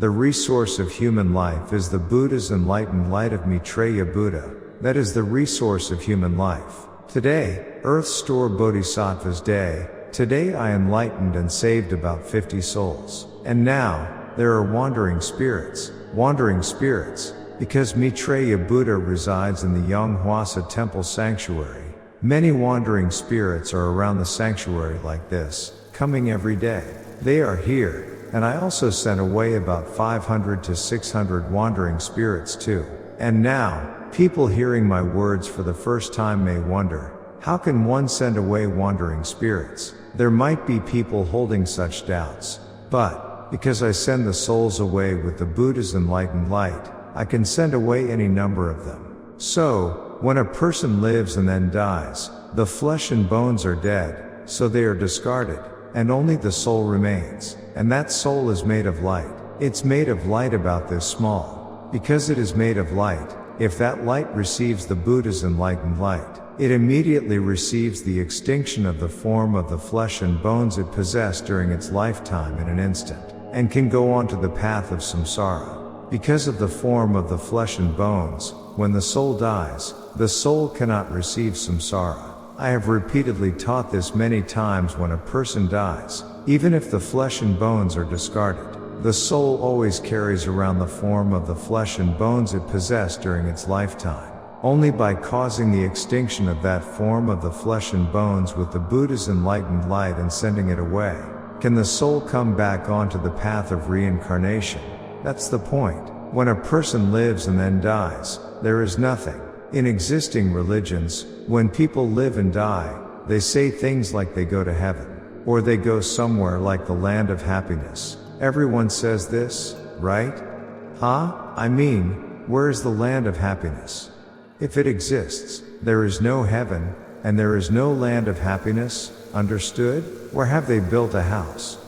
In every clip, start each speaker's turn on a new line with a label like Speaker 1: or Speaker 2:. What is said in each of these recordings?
Speaker 1: The resource of human life is the Buddha's enlightened light of Maitreya Buddha. That is the resource of human life. Today, Earth Store Bodhisattva's Day. Today I enlightened and saved about 50 souls. And now, there are wandering spirits, because Maitreya Buddha resides in the Yonghwa temple sanctuary. Many wandering spirits are around the sanctuary like this, coming every day. They are here, and I also sent away about 500 to 600 wandering spirits too. And now, people hearing my words for the first time may wonder, how can one send away wandering spirits? There might be people holding such doubts. But, because I send the souls away with the Buddha's enlightened light, I can send away any number of them. So, when a person lives and then dies, the flesh and bones are dead, so they are discarded, and only the soul remains. And that soul is made of light. It's made of light about this small. Because it is made of light, if that light receives the Buddha's enlightened light, it immediately receives the extinction of the form of the flesh and bones it possessed during its lifetime in an instant, and can go on to the path of samsara. Because of the form of the flesh and bones, when the soul dies, the soul cannot receive samsara. I have repeatedly taught this many times. When a person dies, even if the flesh and bones are discarded, the soul always carries around the form of the flesh and bones it possessed during its lifetime. Only by causing the extinction of that form of the flesh and bones with the Buddha's enlightened light and sending it away, can the soul come back onto the path of reincarnation. That's the point. When a person lives and then dies, there is nothing. In existing religions, when people live and die, they say things like they go to heaven, or they go somewhere like the land of happiness. Everyone says this, right? I mean, where is the land of happiness? If it exists, there is no heaven, and there is no land of happiness, understood? Where have they built a house?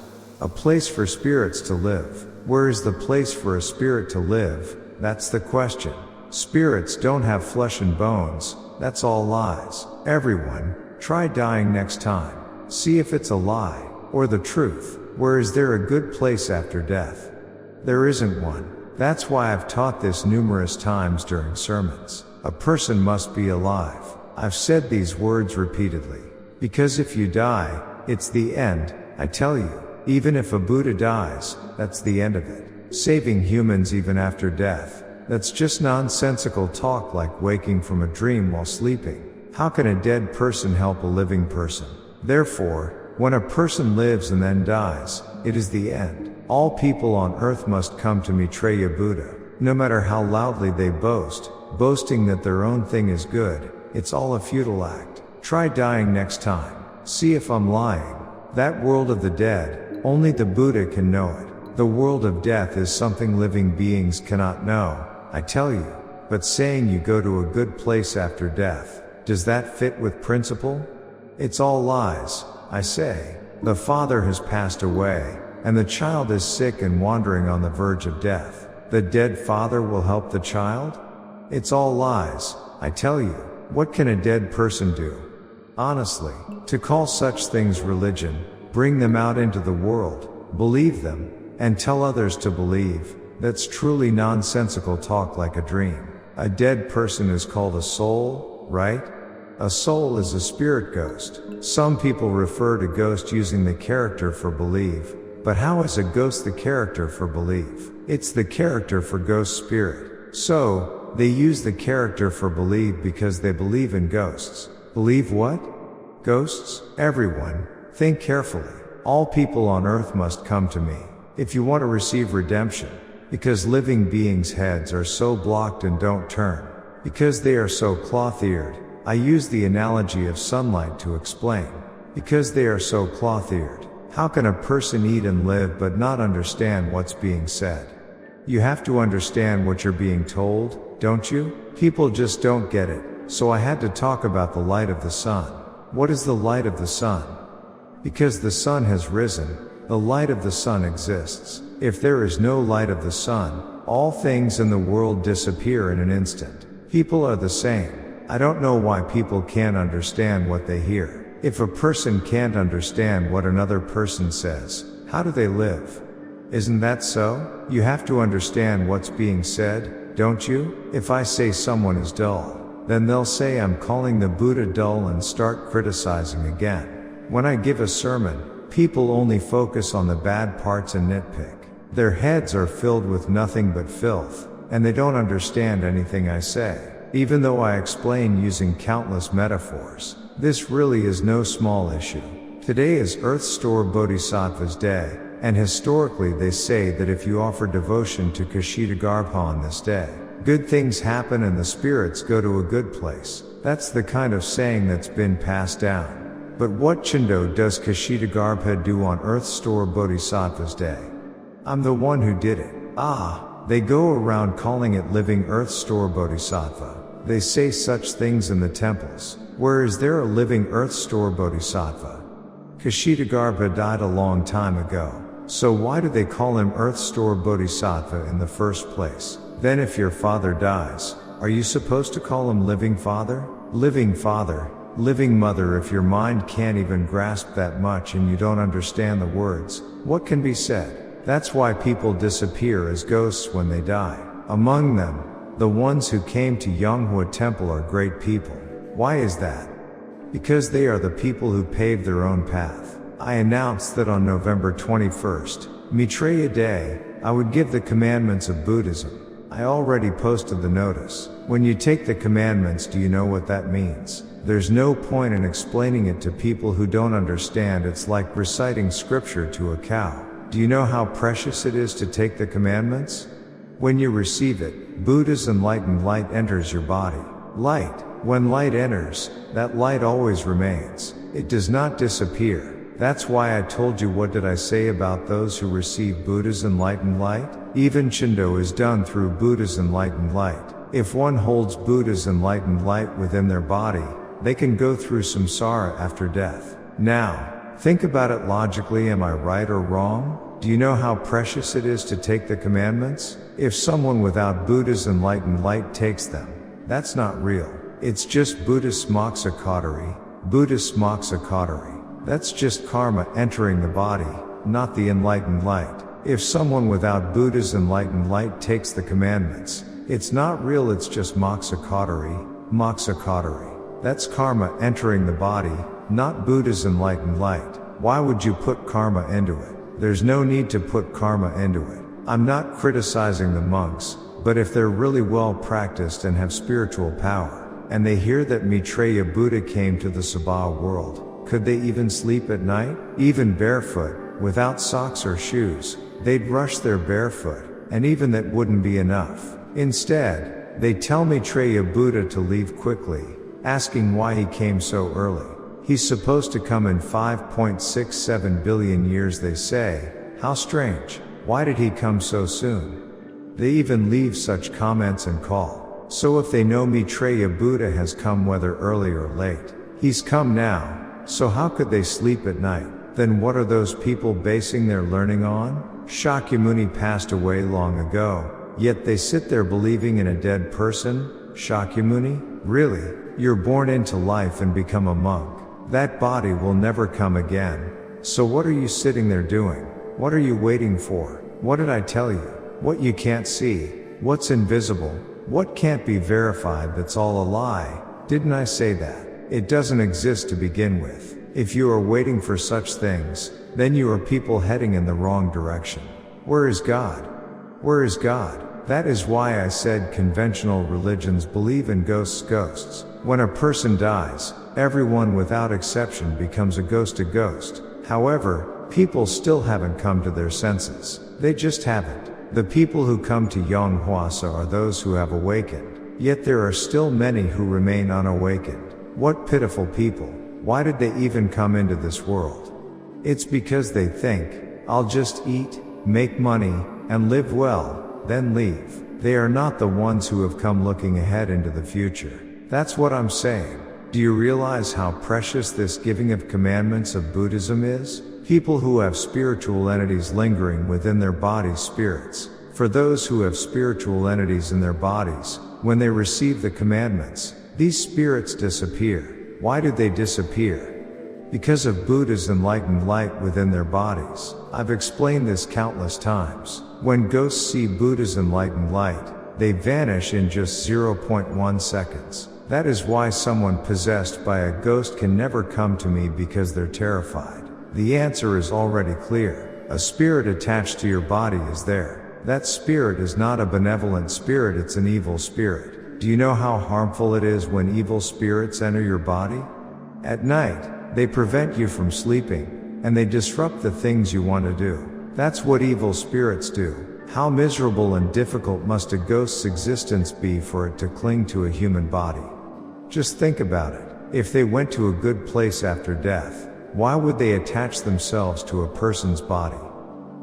Speaker 1: A place for spirits to live. Where is the place for a spirit to live? That's the question. Spirits don't have flesh and bones, that's all lies. Everyone, try dying next time. See if it's a lie, or the truth. Where is there a good place after death? There isn't one. That's why I've taught this numerous times during sermons. A person must be alive. I've said these words repeatedly. Because if you die, it's the end, I tell you. Even if a Buddha dies, that's the end of it. Saving humans even after death, that's just nonsensical talk, like waking from a dream while sleeping. How can a dead person help a living person? Therefore, when a person lives and then dies, it is the end. All people on earth must come to Maitreya Buddha. No matter how loudly they boast, boasting that their own thing is good, it's all a futile act. Try dying next time. See if I'm lying. That world of the dead, only the Buddha can know it. The world of death is something living beings cannot know, I tell you. But saying you go to a good place after death, does that fit with principle? It's all lies, I say. The father has passed away, and the child is sick and wandering on the verge of death. The dead father will help the child? It's all lies, I tell you. What can a dead person do? Honestly, to call such things religion, bring them out into the world, believe them, and tell others to believe, that's truly nonsensical talk, like a dream. A dead person is called a soul, right? A soul is a spirit ghost. Some people refer to ghost using the character for believe, but how is a ghost the character for believe? It's the character for ghost spirit. So, they use the character for believe because they believe in ghosts. Believe what? Ghosts? Everyone, think carefully. All people on earth must come to me, if you want to receive redemption. Because living beings' heads are so blocked and don't turn. Because they are so cloth-eared. I use the analogy of sunlight to explain. Because they are so cloth-eared. How can a person eat and live but not understand what's being said? You have to understand what you're being told, don't you? People just don't get it, so I had to talk about the light of the sun. What is the light of the sun? Because the sun has risen, the light of the sun exists. If there is no light of the sun, all things in the world disappear in an instant. People are the same. I don't know why people can't understand what they hear. If a person can't understand what another person says, how do they live? Isn't that so? You have to understand what's being said, don't you? If I say someone is dull, then they'll say I'm calling the Buddha dull and start criticizing again. When I give a sermon, people only focus on the bad parts and nitpick. Their heads are filled with nothing but filth, and they don't understand anything I say, even though I explain using countless metaphors. This really is no small issue. Today is Earth Store Bodhisattva's Day, and historically they say that if you offer devotion to Kshitigarbha on this day, good things happen and the spirits go to a good place. That's the kind of saying that's been passed down. But what Chindo does Kshitigarbha do on Earth Store Bodhisattva's Day? I'm the one who did it. They go around calling it living Earth Store Bodhisattva. They say such things in the temples. Where is there a living Earth Store Bodhisattva? Kshitigarbha died a long time ago. So why do they call him Earth Store Bodhisattva in the first place? Then if your father dies, are you supposed to call him living father, living mother? If your mind can't even grasp that much and you don't understand the words, what can be said? That's why people disappear as ghosts when they die. Among them, the ones who came to Yonghwa temple are great people. Why is that? Because they are the people who paved their own path. I announced that on November 21st, Maitreya Day, I would give the commandments of Buddhism. I already posted the notice. When you take the commandments, do you know what that means? There's no point in explaining it to people who don't understand. It's like reciting scripture to a cow. Do you know how precious it is to take the commandments? When you receive it, Buddha's enlightened light enters your body. Light. When light enters, that light always remains. It does not disappear. That's why I told you, what did I say about those who receive Buddha's enlightened light? Even Chindo is done through Buddha's enlightened light. If one holds Buddha's enlightened light within their body, they can go through samsara after death. Now, think about it logically. Am I right or wrong? Do you know how precious it is to take the commandments? If someone without Buddha's enlightened light takes them, that's not real. It's just Buddhist moksha coterie. Buddhist moksha coterie. That's just karma entering the body, not the enlightened light. If someone without Buddha's enlightened light takes the commandments, it's not real. It's just moksha coterie. Moksha coterie. That's karma entering the body, not Buddha's enlightened light. Why would you put karma into it? There's no need to put karma into it. I'm not criticizing the monks, but if they're really well practiced and have spiritual power, and they hear that Maitreya Buddha came to the Saha World, could they even sleep at night? Even barefoot, without socks or shoes, they'd rush there barefoot, and even that wouldn't be enough. Instead, they tell Maitreya Buddha to leave quickly, asking why he came so early. He's supposed to come in 5.67 billion years, they say. How strange. Why did he come so soon? They even leave such comments and call. So if they know Maitreya Buddha has come, whether early or late, he's come now, so how could they sleep at night? Then what are those people basing their learning on? Shakyamuni passed away long ago, yet they sit there believing in a dead person? Shakyamuni? Really? You're born into life and become a monk. That body will never come again. So what are you sitting there doing? What are you waiting for? What did I tell you? What you can't see, what's invisible, what can't be verified, that's all a lie. Didn't I say that? It doesn't exist to begin with. If you are waiting for such things, then you are people heading in the wrong direction. Where is God? Where is God? That is why I said conventional religions believe in ghosts. When a person dies, everyone without exception becomes a ghost. However, people still haven't come to their senses. They just haven't. The people who come to Yonghwa are those who have awakened. Yet there are still many who remain unawakened. What pitiful people. Why did they even come into this world? It's because they think, I'll just eat, make money, and live well, then leave. They are not the ones who have come looking ahead into the future. That's what I'm saying. Do you realize how precious this giving of commandments of Buddhism is? People who have spiritual entities lingering within their bodies, spirits. For those who have spiritual entities in their bodies, when they receive the commandments, these spirits disappear. Why do they disappear? because of Buddha's enlightened light within their bodies. I've explained this countless times. When ghosts see Buddha's enlightened light, they vanish in just 0.1 seconds. That is why someone possessed by a ghost can never come to me because they're terrified. The answer is already clear. A spirit attached to your body is there. That spirit is not a benevolent spirit, it's an evil spirit. Do you know how harmful it is when evil spirits enter your body? At night, they prevent you from sleeping, and they disrupt the things you want to do. That's what evil spirits do. How miserable and difficult must a ghost's existence be for it to cling to a human body? Just think about it. If they went to a good place after death, why would they attach themselves to a person's body?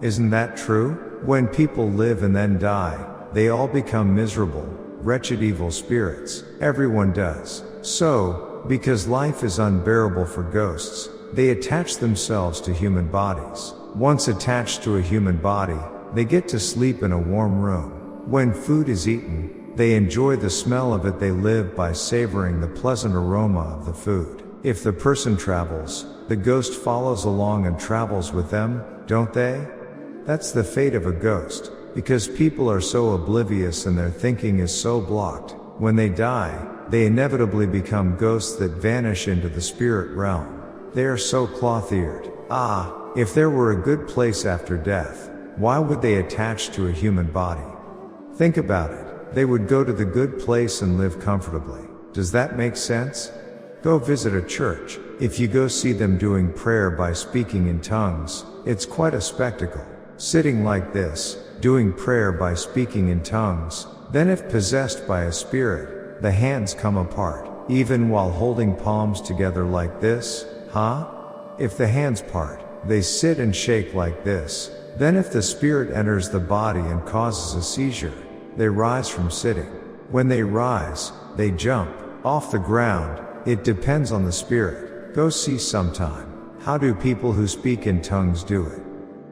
Speaker 1: Isn't that true? When people live and then die, they all become miserable, wretched evil spirits. Everyone does. So, because life is unbearable for ghosts, they attach themselves to human bodies. Once attached to a human body, they get to sleep in a warm room. When food is eaten, they enjoy the smell of it. They live by savoring the pleasant aroma of the food. If the person travels, the ghost follows along and travels with them, don't they? That's the fate of a ghost, because people are so oblivious and their thinking is so blocked. When they die, they inevitably become ghosts that vanish into the spirit realm. They are so cloth-eared. If there were a good place after death, why would they attach to a human body? Think about it. They would go to the good place and live comfortably. Does that make sense? Go visit a church. If you go see them doing prayer by speaking in tongues, it's quite a spectacle. Sitting like this, doing prayer by speaking in tongues, then if possessed by a spirit, the hands come apart, even while holding palms together like this, If the hands part, they sit and shake like this. Then if the spirit enters the body and causes a seizure, they rise from sitting. When they rise, they jump off the ground. It depends on the spirit. Go see sometime. How do people who speak in tongues do it?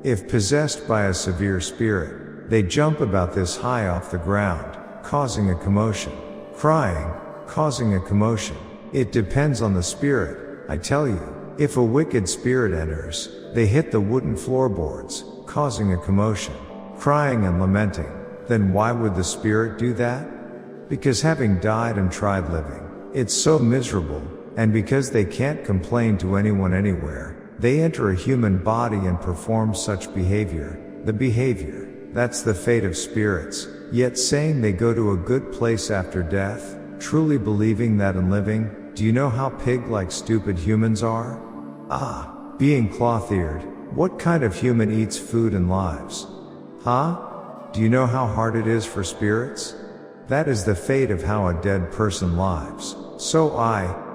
Speaker 1: If possessed by a severe spirit, they jump about this high off the ground, causing a commotion. Crying, causing a commotion. It depends on the spirit, I tell you. If a wicked spirit enters, they hit the wooden floorboards, causing a commotion, crying and lamenting. Then why would the spirit do that? Because having died and tried living, it's so miserable, and because they can't complain to anyone anywhere, they enter a human body and perform such behavior. The behavior, that's the fate of spirits. Yet saying they go to a good place after death, truly believing that in living, do you know how pig-like stupid humans are? Being cloth-eared, what kind of human eats food and lives? Do you know how hard it is for spirits? That is the fate of how a dead person lives. So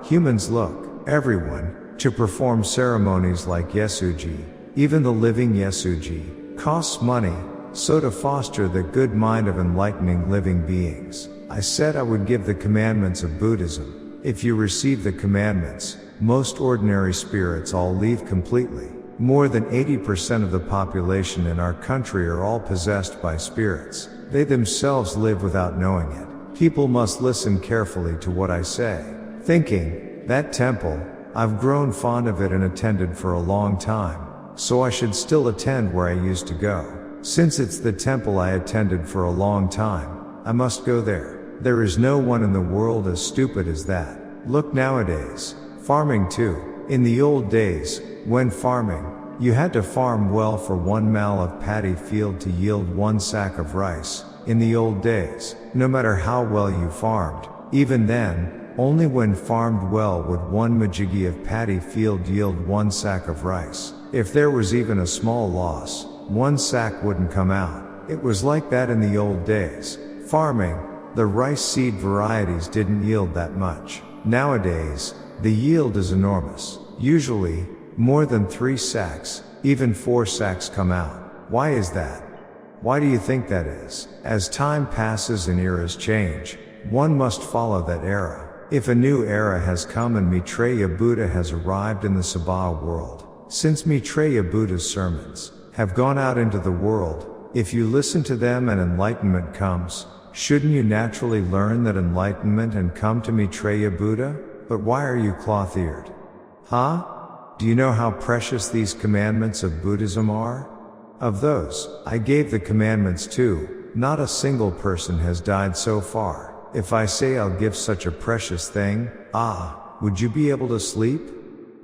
Speaker 1: humans look, everyone, to perform ceremonies like Yasuji. Even the living Yasuji costs money, so to foster the good mind of enlightening living beings, I said I would give the commandments of Buddhism. If you receive the commandments, most ordinary spirits all leave completely. More than 80% of the population in our country are all possessed by spirits. They themselves live without knowing it. People must listen carefully to what I say. Thinking, that temple, I've grown fond of it and attended for a long time, so I should still attend where I used to go. Since it's the temple I attended for a long time, I must go there. There is no one in the world as stupid as that. Look nowadays, farming too. In the old days, when farming, you had to farm well for 1 mal of paddy field to yield 1 sack of rice. In the old days, no matter how well you farmed, even then, only when farmed well would 1 majigi of paddy field yield 1 sack of rice. If there was even a small loss, 1 sack wouldn't come out. It was like that in the old days. Farming, the rice seed varieties didn't yield that much. Nowadays, the yield is enormous. Usually, more than 3 sacks, even 4 sacks come out. Why is that? Why do you think that is? As time passes and eras change, one must follow that era. If a new era has come and Maitreya Buddha has arrived in the Saha World, since Maitreya Buddha's sermons have gone out into the world, if you listen to them and enlightenment comes, shouldn't you naturally learn that enlightenment and come to Maitreya Buddha? But why are you cloth-eared? Do you know how precious these commandments of Buddhism are? Of those I gave the commandments to, not a single person has died so far. If I say I'll give such a precious thing, would you be able to sleep?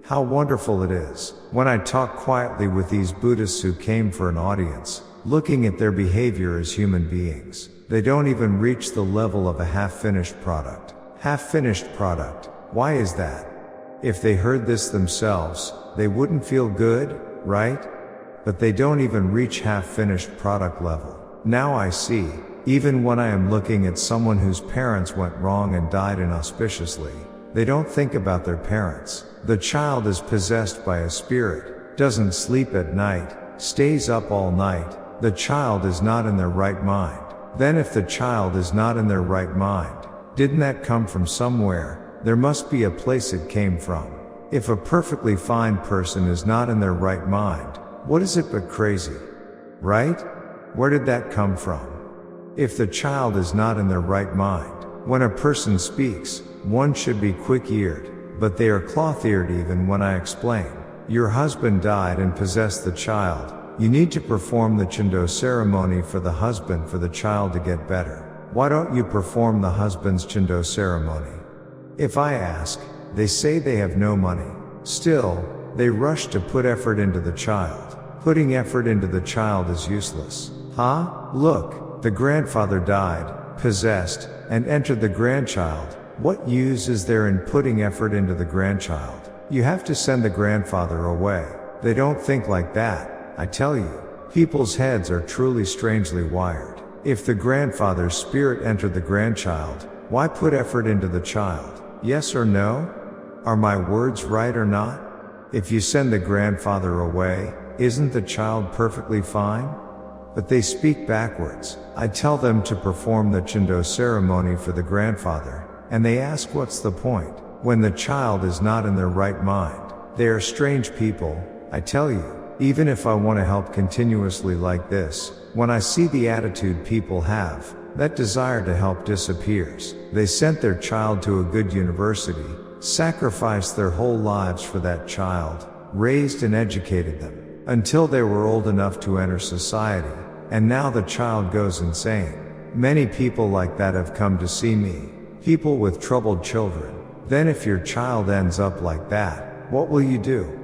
Speaker 1: How wonderful it is when I talk quietly with these Buddhists who came for an audience, looking at their behavior as human beings. They don't even reach the level of a half-finished product. Half-finished product. Why is that? If they heard this themselves, they wouldn't feel good, right? But they don't even reach half-finished product level. Now I see, even when I am looking at someone whose parents went wrong and died inauspiciously, they don't think about their parents. The child is possessed by a spirit, doesn't sleep at night, stays up all night. The child is not in their right mind. Then if the child is not in their right mind, didn't that come from somewhere? There must be a place it came from. If a perfectly fine person is not in their right mind, what is it but crazy? Right? Where did that come from? If the child is not in their right mind, when a person speaks, one should be quick-eared, but they are cloth-eared even when I explain. Your husband died and possessed the child. You need to perform the Chindo ceremony for the husband for the child to get better. Why don't you perform the husband's Chindo ceremony? If I ask, they say they have no money. Still, they rush to put effort into the child. Putting effort into the child is useless. Look, the grandfather died, possessed, and entered the grandchild. What use is there in putting effort into the grandchild? You have to send the grandfather away. They don't think like that, I tell you. People's heads are truly strangely wired. If the grandfather's spirit entered the grandchild, why put effort into the child? Yes or no? Are my words right or not? If you send the grandfather away, isn't the child perfectly fine? But they speak backwards. I tell them to perform the Chindo ceremony for the grandfather, and they ask what's the point, when the child is not in their right mind. They are strange people, I tell you. Even if I want to help continuously like this, when I see the attitude people have, that desire to help disappears. They sent their child to a good university, sacrificed their whole lives for that child, raised and educated them, until they were old enough to enter society, and now the child goes insane. Many people like that have come to see me. People with troubled children. Then if your child ends up like that, what will you do?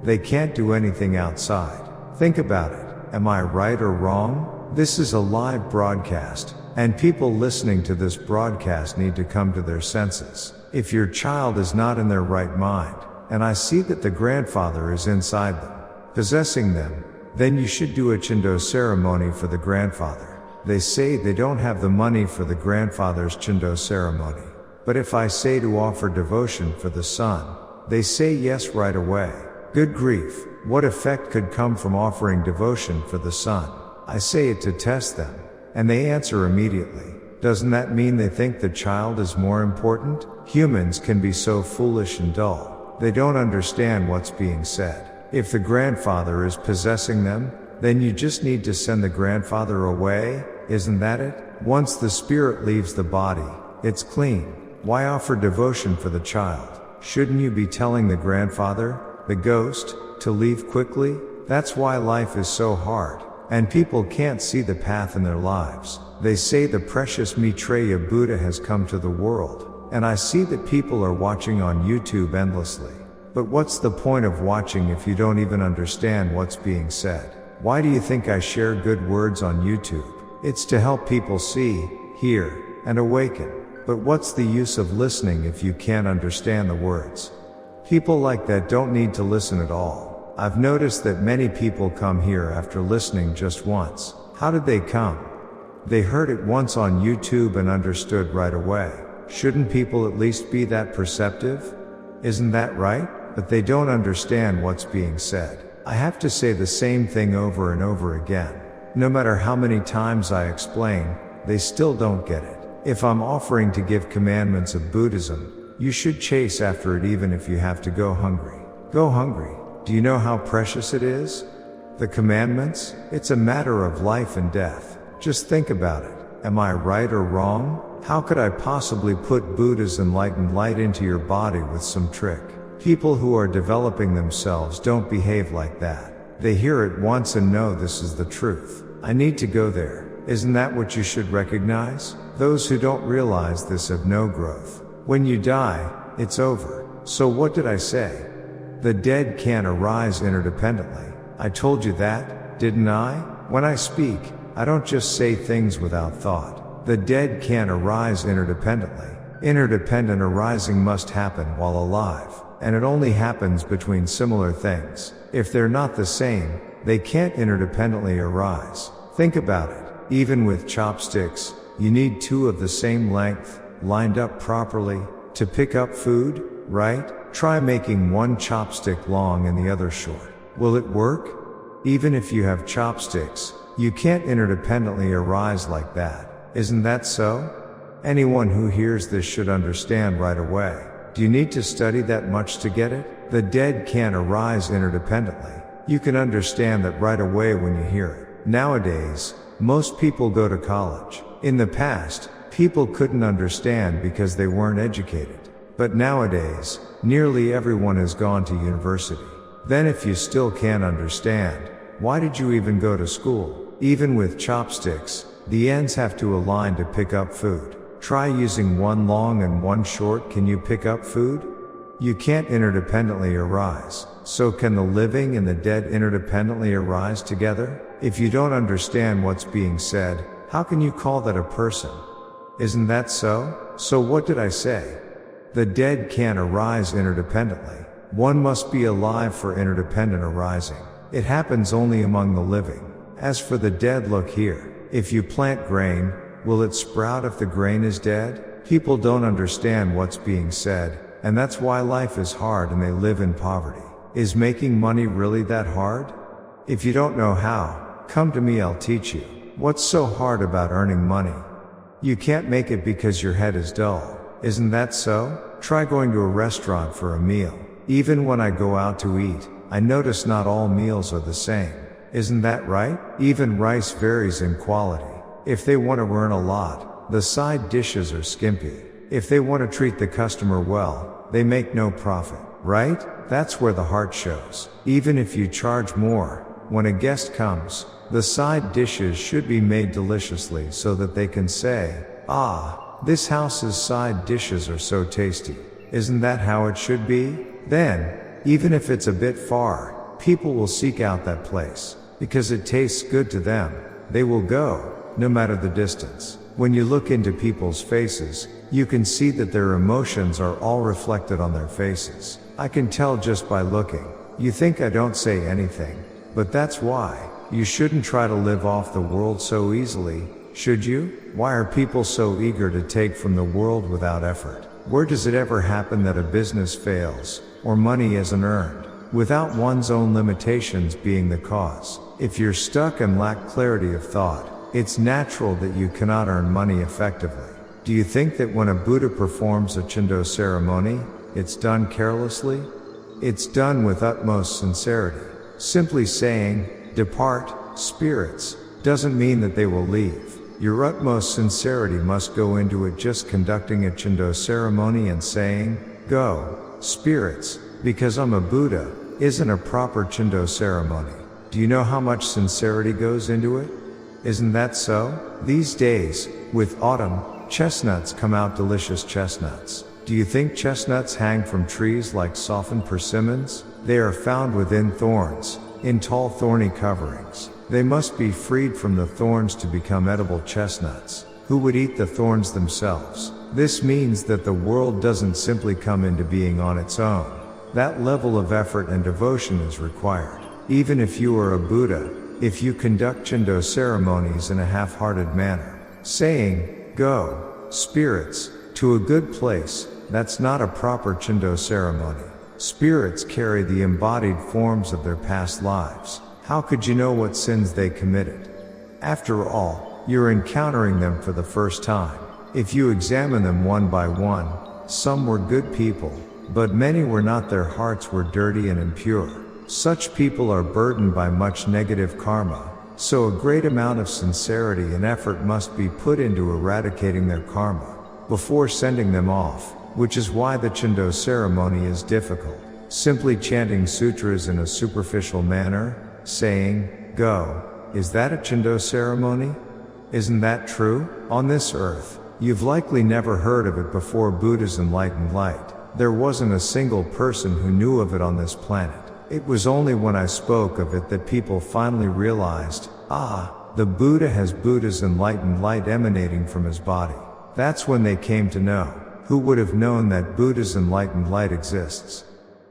Speaker 1: They can't do anything outside. Think about it. Am I right or wrong? This is a live broadcast, and people listening to this broadcast need to come to their senses. If your child is not in their right mind, and I see that the grandfather is inside them, possessing them, then you should do a Chindo ceremony for the grandfather. They say they don't have the money for the grandfather's Chindo ceremony. But if I say to offer devotion for the son, they say yes right away. Good grief, what effect could come from offering devotion for the son? I say it to test them, and they answer immediately. Doesn't that mean they think the child is more important? Humans can be so foolish and dull. They don't understand what's being said. If the grandfather is possessing them, then you just need to send the grandfather away, isn't that it? Once the spirit leaves the body, it's clean. Why offer devotion for the child? Shouldn't you be telling the grandfather, the ghost, to leave quickly? That's why life is so hard, and people can't see the path in their lives. They say the precious Maitreya Buddha has come to the world, and I see that people are watching on YouTube endlessly. But what's the point of watching if you don't even understand what's being said? Why do you think I share good words on YouTube? It's to help people see, hear, and awaken. But what's the use of listening if you can't understand the words? People like that don't need to listen at all. I've noticed that many people come here after listening just once. How did they come? They heard it once on YouTube and understood right away. Shouldn't people at least be that perceptive? Isn't that right? But they don't understand what's being said. I have to say the same thing over and over again. No matter how many times I explain, they still don't get it. If I'm offering to give commandments of Buddhism, you should chase after it even if you have to go hungry. Go hungry. Do you know how precious it is? The commandments? It's a matter of life and death. Just think about it. Am I right or wrong? How could I possibly put Buddha's enlightened light into your body with some trick? People who are developing themselves don't behave like that. They hear it once and know this is the truth. I need to go there. Isn't that what you should recognize? Those who don't realize this have no growth. When you die, it's over. So what did I say? The dead can't arise interdependently. I told you that, didn't I? When I speak, I don't just say things without thought. The dead can't arise interdependently. Interdependent arising must happen while alive, and it only happens between similar things. If they're not the same, they can't interdependently arise. Think about it. Even with chopsticks, you need two of the same length, lined up properly, to pick up food, right? Try making one chopstick long and the other short. Will it work? Even if you have chopsticks, you can't interdependently arise like that. Isn't that so? Anyone who hears this should understand right away. Do you need to study that much to get it? The dead can't arise interdependently. You can understand that right away when you hear it. Nowadays, most people go to college. In the past, people couldn't understand because they weren't educated. But nowadays, nearly everyone has gone to university. Then if you still can't understand, why did you even go to school? Even with chopsticks, the ends have to align to pick up food. Try using one long and one short. Can you pick up food? You can't interdependently arise. So can the living and the dead interdependently arise together? If you don't understand what's being said, how can you call that a person? Isn't that so? So what did I say? The dead can't arise interdependently. One must be alive for interdependent arising. It happens only among the living. As for the dead, look here. If you plant grain, will it sprout if the grain is dead? People don't understand what's being said, and that's why life is hard and they live in poverty. Is making money really that hard? If you don't know how, come to me, I'll teach you. What's so hard about earning money? You can't make it because your head is dull. Isn't that so? Try going to a restaurant for a meal. Even when I go out to eat, I notice not all meals are the same. Isn't that right? Even rice varies in quality. If they want to earn a lot, the side dishes are skimpy. If they want to treat the customer well, they make no profit, right? That's where the heart shows. Even if you charge more, when a guest comes, the side dishes should be made deliciously so that they can say, "Ah, this house's side dishes are so tasty." Isn't that how it should be? Then, even if it's a bit far, people will seek out that place. Because it tastes good to them, they will go, no matter the distance. When you look into people's faces, you can see that their emotions are all reflected on their faces. I can tell just by looking. You think I don't say anything, but that's why. You shouldn't try to live off the world so easily, should you? Why are people so eager to take from the world without effort? Where does it ever happen that a business fails, or money isn't earned, without one's own limitations being the cause? If you're stuck and lack clarity of thought, it's natural that you cannot earn money effectively. Do you think that when a Buddha performs a Chindo ceremony, it's done carelessly? It's done with utmost sincerity. Simply saying, "Depart, spirits," doesn't mean that they will leave. Your utmost sincerity must go into it. Just conducting a Chindo ceremony and saying, "Go, spirits, because I'm a Buddha," isn't a proper Chindo ceremony. Do you know how much sincerity goes into it? Isn't that so? These days, with autumn, chestnuts come out, delicious chestnuts. Do you think chestnuts hang from trees like softened persimmons? They are found within thorns, in tall thorny coverings. They must be freed from the thorns to become edible chestnuts. Who would eat the thorns themselves? This means that the world doesn't simply come into being on its own. That level of effort and devotion is required. Even if you are a Buddha, if you conduct Chindo ceremonies in a half-hearted manner, saying, "Go, spirits, to a good place," that's not a proper Chindo ceremony. Spirits carry the embodied forms of their past lives. How could you know what sins they committed? After all, you're encountering them for the first time. If you examine them one by one, some were good people, but many were not. Their hearts were dirty and impure. Such people are burdened by much negative karma, so a great amount of sincerity and effort must be put into eradicating their karma before sending them off, which is why the Chindo ceremony is difficult. simply chanting sutras in a superficial manner, saying, "Go." Is that a Chindo ceremony? Isn't that true? On this earth, you've likely never heard of it before Buddha's enlightened light. There wasn't a single person who knew of it on this planet. It was only when I spoke of it that people finally realized, the Buddha has Buddha's enlightened light emanating from his body. That's when they came to know. Who would have known that Buddha's enlightened light exists?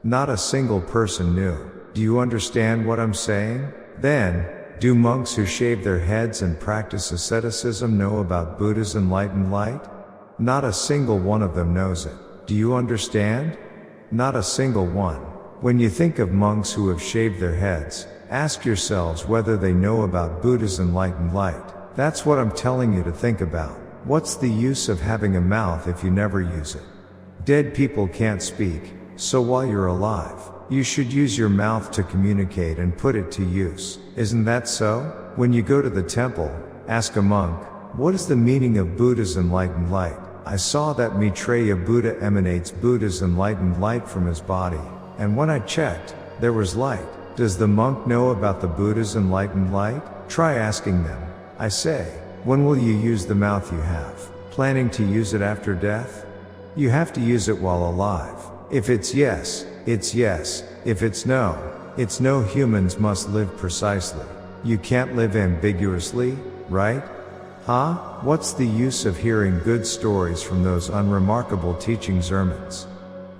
Speaker 1: Not a single person knew. Do you understand what I'm saying? Then, do monks who shave their heads and practice asceticism know about Buddha's enlightened light? Not a single one of them knows it. Do you understand? Not a single one. When you think of monks who have shaved their heads, ask yourselves whether they know about Buddha's enlightened light. That's what I'm telling you to think about. What's the use of having a mouth if you never use it? Dead people can't speak, so while you're alive, you should use your mouth to communicate and put it to use. Isn't that so? When you go to the temple, ask a monk, what is the meaning of Buddha's enlightened light? I saw that Maitreya Buddha emanates Buddha's enlightened light from his body, and when I checked, there was light. Does the monk know about the Buddha's enlightened light? Try asking them. I say, when will you use the mouth you have? Planning to use it after death? You have to use it while alive. If it's yes, it's yes. If it's no, it's no. Humans must live precisely. You can't live ambiguously, right? What's the use of hearing good stories from those unremarkable teaching sermons?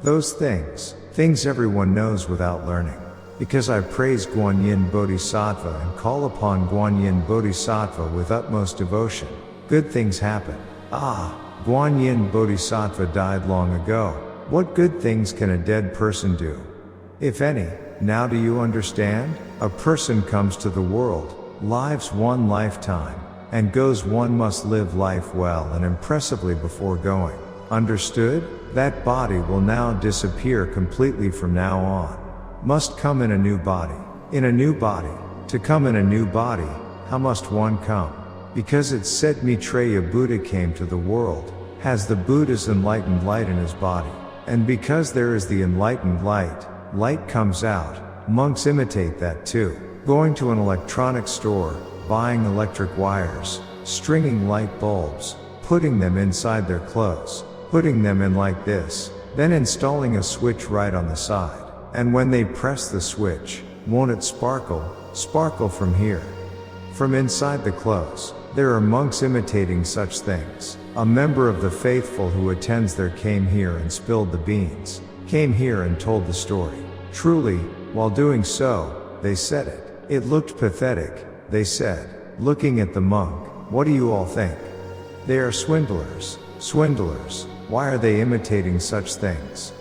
Speaker 1: Those things everyone knows without learning. Because I praise Guanyin Bodhisattva and call upon Guanyin Bodhisattva with utmost devotion, good things happen. Guanyin Bodhisattva died long ago. What good things can a dead person do? If any. Now do you understand? A person comes to the world, lives one lifetime, and goes. One must live life well and impressively before going. Understood? That body will now disappear completely from now on. Must come in a new body. In a new body. To come in a new body, how must one come? Because it's said Maitreya Buddha came to the world, has the Buddha's enlightened light in his body. And because there is the enlightened light, light comes out. Monks imitate that too. Going to an electronic store, buying electric wires, stringing light bulbs, putting them inside their clothes, putting them in like this, then installing a switch right on the side. And when they press the switch, won't it sparkle from here? From inside the clothes. There are monks imitating such things. A member of the faithful who attends there came here and spilled the beans. Came here and told the story. Truly, while doing so, they said it. It looked pathetic, they said. Looking at the monk, what do you all think? They are swindlers. Swindlers. Why are they imitating such things?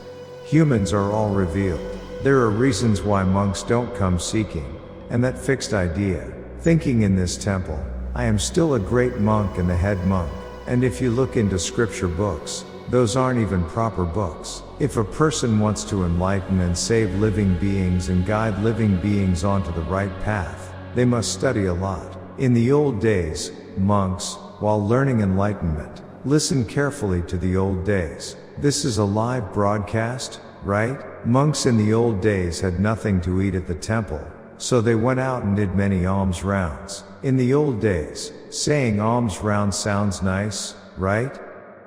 Speaker 1: Humans are all revealed. There are reasons why monks don't come seeking, and that fixed idea, thinking in this temple, I am still a great monk and the head monk. And if you look into scripture books, those aren't even proper books. If a person wants to enlighten and save living beings and guide living beings onto the right path, they must study a lot. In the old days, monks, while learning enlightenment, listen carefully to the old days. This is a live broadcast, right? Monks in the old days had nothing to eat at the temple, so they went out and did many alms rounds. In the old days, saying alms round sounds nice, right?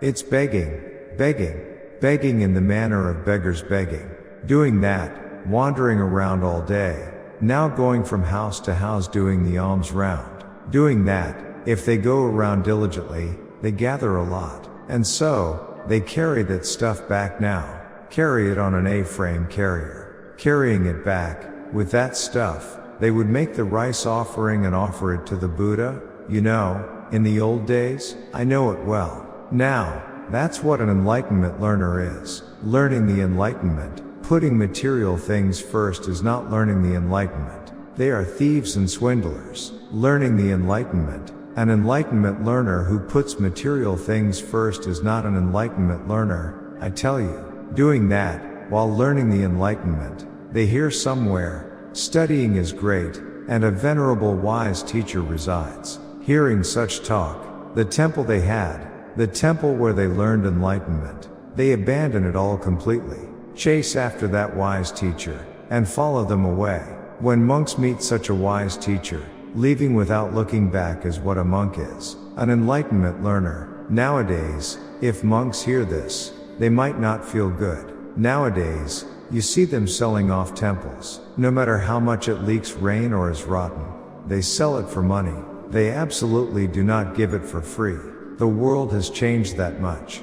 Speaker 1: It's begging in the manner of beggars begging. Doing that, wandering around all day, now going from house to house doing the alms round. Doing that, if they go around diligently, they gather a lot. And so, they carry that stuff back now. Carry it on an A-frame carrier. Carrying it back, with that stuff, they would make the rice offering and offer it to the Buddha. You know, in the old days, I know it well. Now, that's what an enlightenment learner is. Learning the enlightenment, putting material things first is not learning the enlightenment. They are thieves and swindlers. Learning the enlightenment, an enlightenment learner who puts material things first is not an enlightenment learner, I tell you. Doing that, while learning the enlightenment, they hear somewhere, studying is great, and a venerable wise teacher resides. Hearing such talk, the temple they had, the temple where they learned enlightenment, they abandon it all completely. Chase after that wise teacher, and follow them away. When monks meet such a wise teacher, leaving without looking back is what a monk is, an enlightenment learner. Nowadays, if monks hear this, they might not feel good. Nowadays, you see them selling off temples. No matter how much it leaks rain or is rotten, they sell it for money. They absolutely do not give it for free. The world has changed that much.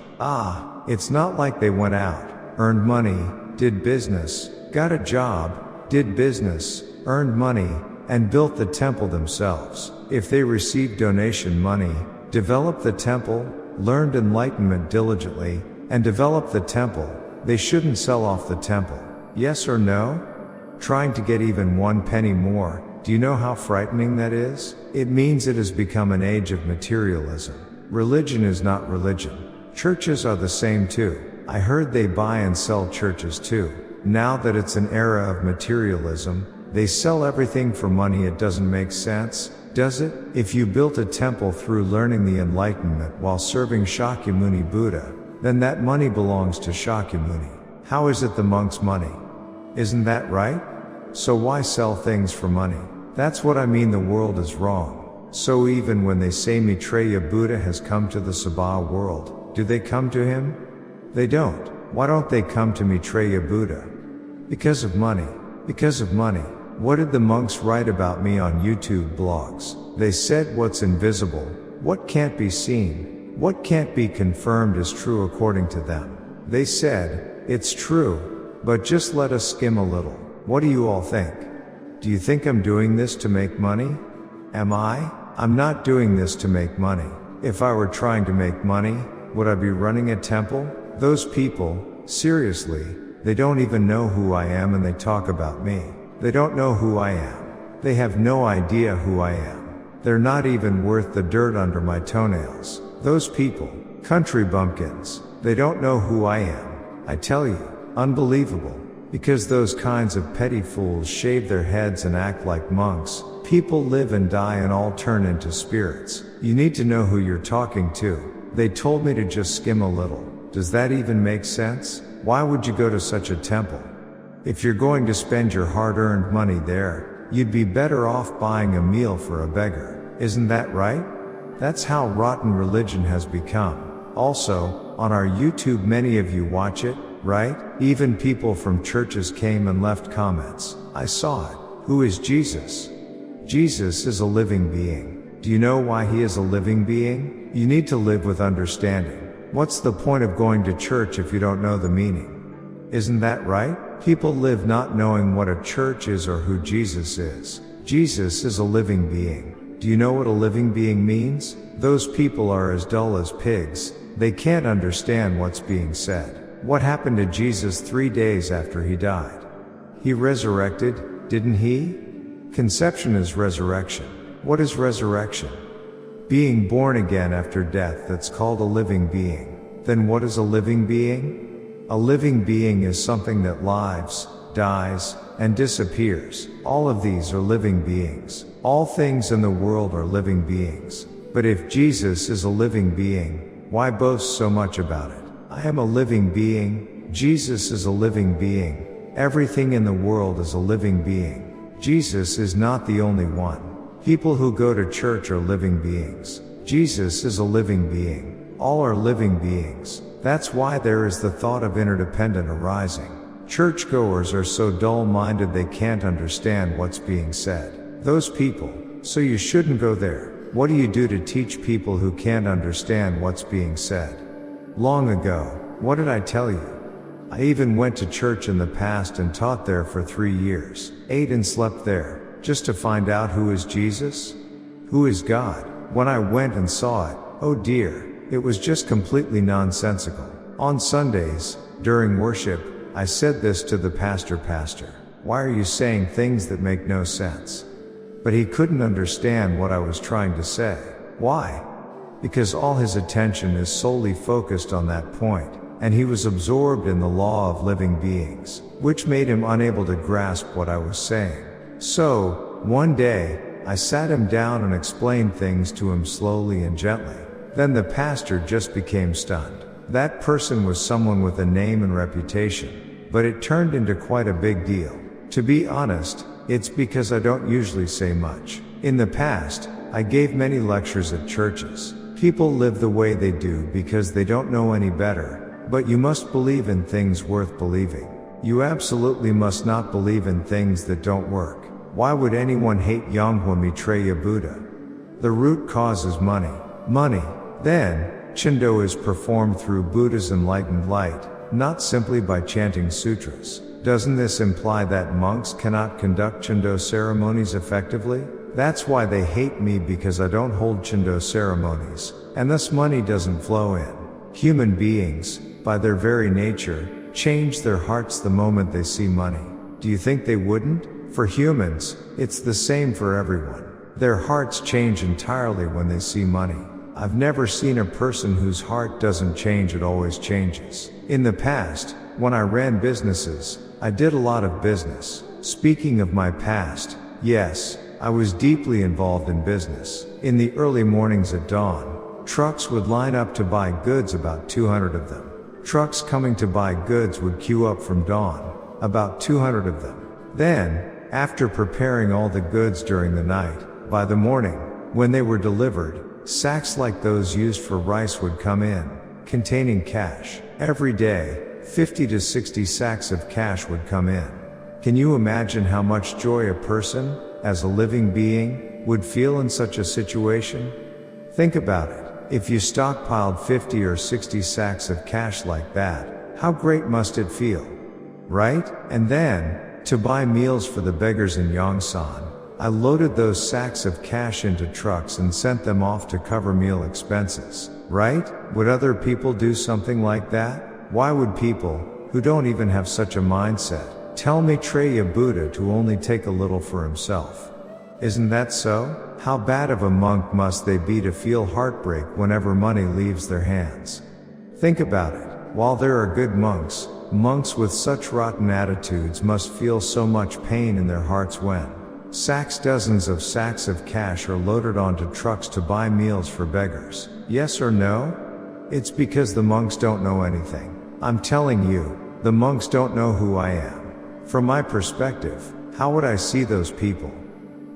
Speaker 1: It's not like they went out, earned money, did business, got a job, did business, earned money, and built the temple themselves. If they received donation money, developed the temple, learned enlightenment diligently, and developed the temple, they shouldn't sell off the temple. Yes or no? Trying to get even 1 penny more, do you know how frightening that is? It means it has become an age of materialism. Religion is not religion. Churches are the same too. I heard they buy and sell churches too. Now that it's an era of materialism, they sell everything for money. It doesn't make sense, does it? If you built a temple through learning the Enlightenment while serving Shakyamuni Buddha, then that money belongs to Shakyamuni. How is it the monk's money? Isn't that right? So why sell things for money? That's what I mean, the world is wrong. So even when they say Maitreya Buddha has come to the Saha World, do they come to him? They don't. Why don't they come to Maitreya Buddha? Because of money. Because of money. What did the monks write about me on YouTube blogs? They said what's invisible, what can't be seen, what can't be confirmed is true according to them. They said, it's true, but just let us skim a little. What do you all think? Do you think I'm doing this to make money? Am I? I'm not doing this to make money. If I were trying to make money, would I be running a temple? Those people, seriously, they don't even know who I am and they talk about me. They don't know who I am. They have no idea who I am. They're not even worth the dirt under my toenails. Those people, country bumpkins, they don't know who I am. I tell you, unbelievable. Because those kinds of petty fools shave their heads and act like monks, people live and die and all turn into spirits. You need to know who you're talking to. They told me to just skim a little. Does that even make sense? Why would you go to such a temple? If you're going to spend your hard-earned money there, you'd be better off buying a meal for a beggar. Isn't that right? That's how rotten religion has become. Also, on our YouTube many of you watch it, right? Even people from churches came and left comments. I saw it. Who is Jesus? Jesus is a living being. Do you know why he is a living being? You need to live with understanding. What's the point of going to church if you don't know the meaning? Isn't that right? People live not knowing what a church is or who Jesus is. Jesus is a living being. Do you know what a living being means? Those people are as dull as pigs. They can't understand what's being said. What happened to Jesus 3 days after he died? He resurrected, didn't he? Conception is resurrection. What is resurrection? Being born again after death, that's called a living being. Then what is a living being? A living being is something that lives, dies, and disappears. All of these are living beings. All things in the world are living beings. But if Jesus is a living being, why boast so much about it? I am a living being. Jesus is a living being. Everything in the world is a living being. Jesus is not the only one. People who go to church are living beings. Jesus is a living being. All are living beings. That's why there is the thought of interdependent arising. Churchgoers are so dull-minded they can't understand what's being said. Those people. So you shouldn't go there. What do you do to teach people who can't understand what's being said? Long ago, what did I tell you? I even went to church in the past and taught there for 3 years, ate and slept there. Just to find out who is Jesus? Who is God? When I went and saw it, oh dear, it was just completely nonsensical. On Sundays, during worship, I said this to the pastor, why are you saying things that make no sense? But he couldn't understand what I was trying to say. Why? Because all his attention is solely focused on that point, and he was absorbed in the law of living beings, which made him unable to grasp what I was saying. So, one day, I sat him down and explained things to him slowly and gently. Then the pastor just became stunned. That person was someone with a name and reputation. but it turned into quite a big deal. To be honest, it's because I don't usually say much. In the past, I gave many lectures at churches. People live the way they do because they don't know any better, but you must believe in things worth believing. You absolutely must not believe in things that don't work. Why would anyone hate Yonghwa Maitreya Buddha? The root cause is money. Money. Then, Chindo is performed through Buddha's enlightened light, not simply by chanting sutras. Doesn't this imply that monks cannot conduct Chindo ceremonies effectively? That's why they hate me, because I don't hold Chindo ceremonies, and thus money doesn't flow in. Human beings, by their very nature, change their hearts the moment they see money. Do you think they wouldn't? For humans, it's the same for everyone. Their hearts change entirely when they see money. I've never seen a person whose heart doesn't change, it always changes. In the past, when I ran businesses, I did a lot of business. Speaking of my past, yes, I was deeply involved in business. In the early mornings at dawn, trucks would line up to buy goods, about 200 of them. Trucks coming to buy goods would queue up from dawn, about 200 of them. Then, after preparing all the goods during the night, by the morning, when they were delivered, sacks like those used for rice would come in, containing cash. Every day, 50 to 60 sacks of cash would come in. Can you imagine how much joy a person, as a living being, would feel in such a situation? Think about it. If you stockpiled 50 or 60 sacks of cash like that, how great must it feel? Right? And then, to buy meals for the beggars in Yongsan, I loaded those sacks of cash into trucks and sent them off to cover meal expenses. Right? Would other people do something like that? Why would people, who don't even have such a mindset, tell Maitreya Buddha to only take a little for himself? Isn't that so? How bad of a monk must they be to feel heartbreak whenever money leaves their hands? Think about it. While there are good monks, monks with such rotten attitudes must feel so much pain in their hearts when dozens of sacks of cash are loaded onto trucks to buy meals for beggars. Yes or no? It's because the monks don't know anything. I'm telling you, the monks don't know who I am. From my perspective, how would I see those people?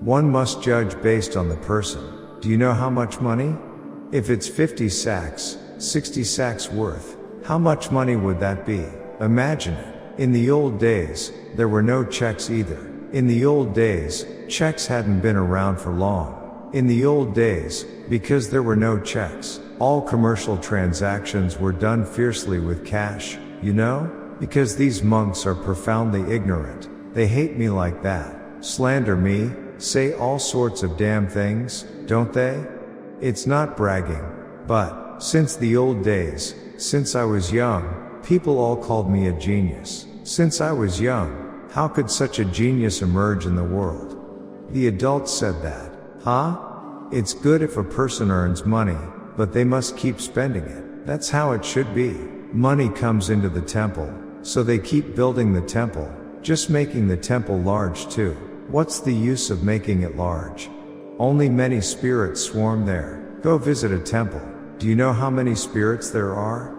Speaker 1: One must judge based on the person. Do you know how much money? If it's 50 sacks, 60 sacks worth, how much money would that be? Imagine it. In the old days, there were no checks either. In the old days, checks hadn't been around for long. In the old days, because there were no checks, all commercial transactions were done fiercely with cash, you know? Because these monks are profoundly ignorant. They hate me like that, slander me, say all sorts of damn things, don't they? It's not bragging, but, since the old days, since I was young, people all called me a genius. Since I was young, how could such a genius emerge in the world? The adults said that. Huh? It's good if a person earns money, but they must keep spending it. That's how it should be. Money comes into the temple, so they keep building the temple, just making the temple large too. What's the use of making it large? Only many spirits swarm there. Go visit a temple. Do you know how many spirits there are?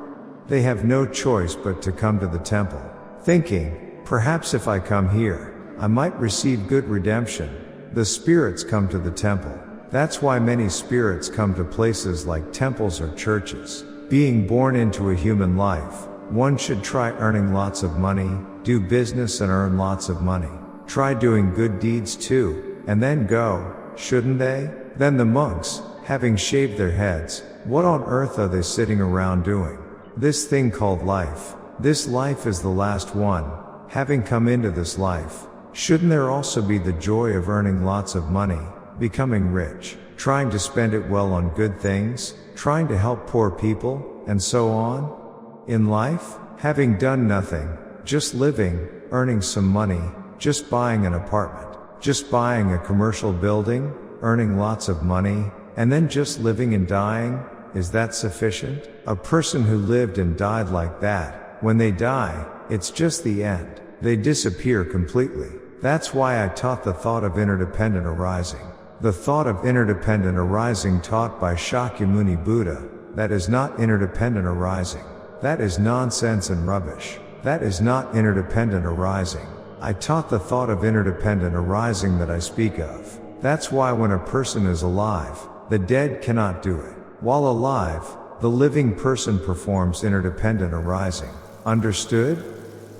Speaker 1: They have no choice but to come to the temple, thinking, perhaps if I come here, I might receive good redemption. The spirits come to the temple. That's why many spirits come to places like temples or churches. Being born into a human life, one should try earning lots of money, do business and earn lots of money. Try doing good deeds too, and then go, shouldn't they? Then the monks, having shaved their heads, what on earth are they sitting around doing? This thing called life. This life is the last one. Having come into this life, shouldn't there also be the joy of earning lots of money, becoming rich, trying to spend it well on good things, trying to help poor people, and so on? In life, having done nothing, just living, earning some money, just buying an apartment, just buying a commercial building, earning lots of money, and then just living and dying, is that sufficient? A person who lived and died like that, when they die, it's just the end. They disappear completely. That's why I taught the thought of interdependent arising. The thought of interdependent arising taught by Shakyamuni Buddha, that is not interdependent arising. That is nonsense and rubbish. That is not interdependent arising. I taught the thought of interdependent arising that I speak of. That's why when a person is alive, the dead cannot do it. While alive, the living person performs interdependent arising. Understood?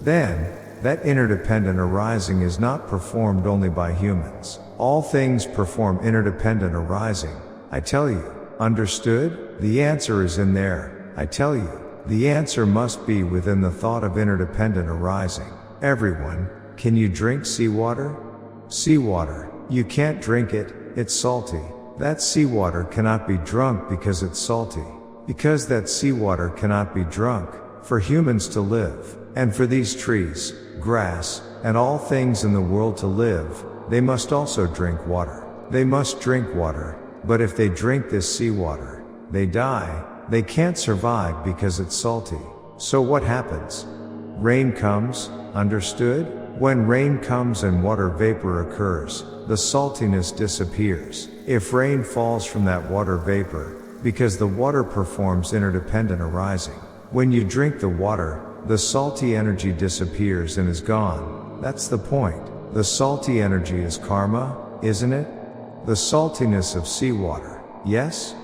Speaker 1: Then, that interdependent arising is not performed only by humans. All things perform interdependent arising. I tell you. Understood? The answer is in there. I tell you. The answer must be within the thought of interdependent arising. Everyone, can you drink seawater? Seawater. You can't drink it, it's salty. That seawater cannot be drunk because it's salty. Because that seawater cannot be drunk, for humans to live, and for these trees, grass, and all things in the world to live, they must also drink water. They must drink water, but if they drink this seawater, they die. They can't survive because it's salty. So what happens? Rain comes, understood? When rain comes and water vapor occurs, the saltiness disappears. If rain falls from that water vapor, because the water performs interdependent arising. When you drink the water, the salty energy disappears and is gone. That's the point. The salty energy is karma, isn't it? The saltiness of seawater. Yes?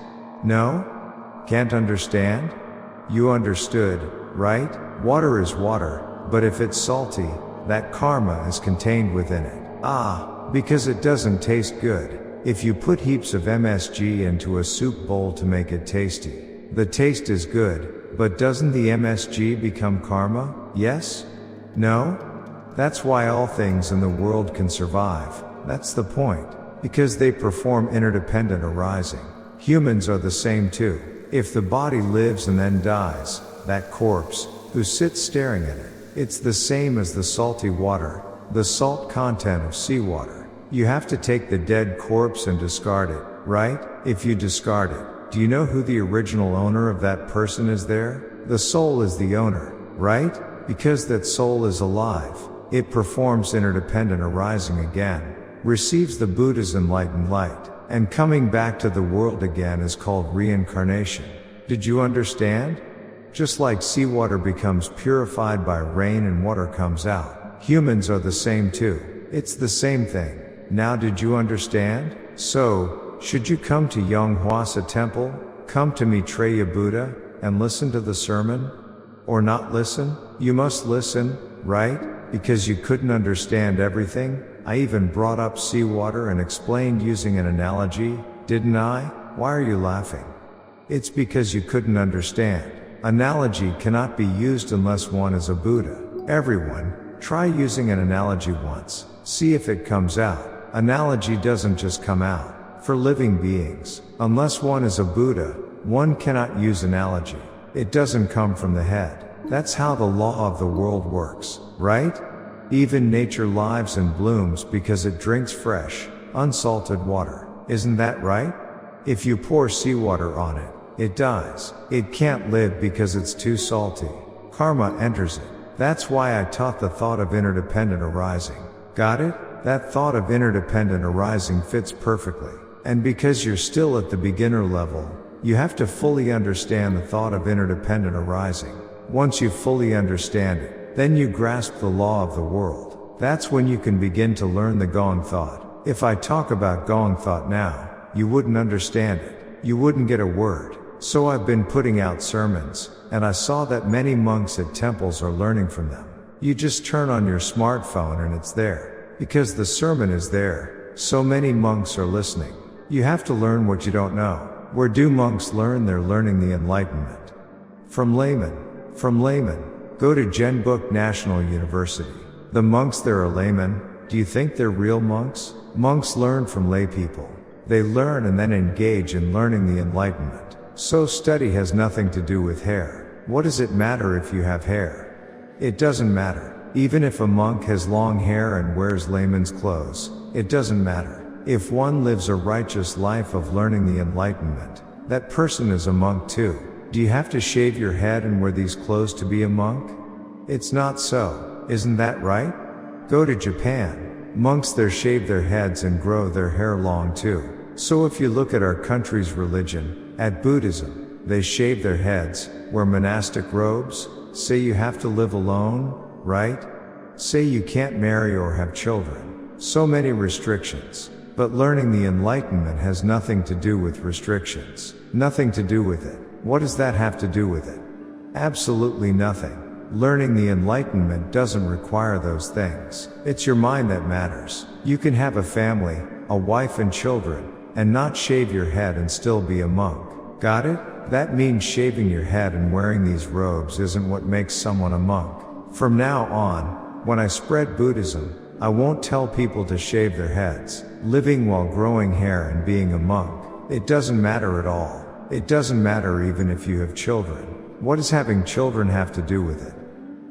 Speaker 1: No? Can't understand? You understood, right? Water is water, but if it's salty, that karma is contained within it. Because it doesn't taste good. If you put heaps of MSG into a soup bowl to make it tasty, the taste is good, but doesn't the MSG become karma? Yes? No? That's why all things in the world can survive. That's the point. Because they perform interdependent arising. Humans are the same too. If the body lives and then dies, that corpse, who sits staring at it, it's the same as the salty water, the salt content of seawater. You have to take the dead corpse and discard it, right? If you discard it, do you know who the original owner of that person is there? The soul is the owner, right? Because that soul is alive, it performs interdependent arising again, receives the Buddha's enlightened light, and coming back to the world again is called reincarnation. Did you understand? Just like seawater becomes purified by rain and water comes out, humans are the same too. It's the same thing. Now did you understand? So, should you come to Yonghwa temple, come to Maitreya Buddha, and listen to the sermon? Or not listen? You must listen, right? Because you couldn't understand everything? I even brought up seawater and explained using an analogy, didn't I? Why are you laughing? It's because you couldn't understand. Analogy cannot be used unless one is a Buddha. Everyone, try using an analogy once. See if it comes out. Analogy doesn't just come out. For living beings, unless one is a Buddha, one cannot use analogy. It doesn't come from the head. That's how the law of the world works, right? Even nature lives and blooms because it drinks fresh, unsalted water. Isn't that right? If you pour seawater on it, it dies. It can't live because it's too salty. Karma enters it. That's why I taught the thought of interdependent arising. Got it? That thought of interdependent arising fits perfectly. And because you're still at the beginner level, you have to fully understand the thought of interdependent arising. Once you fully understand it, then you grasp the law of the world. That's when you can begin to learn the Gong thought. If I talk about Gong thought now, you wouldn't understand it. You wouldn't get a word. So I've been putting out sermons, and I saw that many monks at temples are learning from them. You just turn on your smartphone and it's there. Because the sermon is there, so many monks are listening. You have to learn what you don't know. Where do monks learn? They're learning the Enlightenment. From laymen. From laymen. Go to Genbuk National University. The monks there are laymen. Do you think they're real monks? Monks learn from lay people. They learn and then engage in learning the Enlightenment. So study has nothing to do with hair. What does it matter if you have hair? It doesn't matter. Even if a monk has long hair and wears layman's clothes, it doesn't matter. If one lives a righteous life of learning the Enlightenment, that person is a monk too. Do you have to shave your head and wear these clothes to be a monk? It's not so. Isn't that right? Go to Japan. Monks there shave their heads and grow their hair long too. So if you look at our country's religion, at Buddhism, they shave their heads, wear monastic robes. Say you have to live alone, right? Say you can't marry or have children. So many restrictions. But learning the Enlightenment has nothing to do with restrictions. Nothing to do with it. What does that have to do with it? Absolutely nothing. Learning the Enlightenment doesn't require those things. It's your mind that matters. You can have a family, a wife and children, and not shave your head and still be a monk. Got it? That means shaving your head and wearing these robes isn't what makes someone a monk. From now on, when I spread Buddhism, I won't tell people to shave their heads. Living while growing hair and being a monk, it doesn't matter at all. It doesn't matter even if you have children. What does having children have to do with it?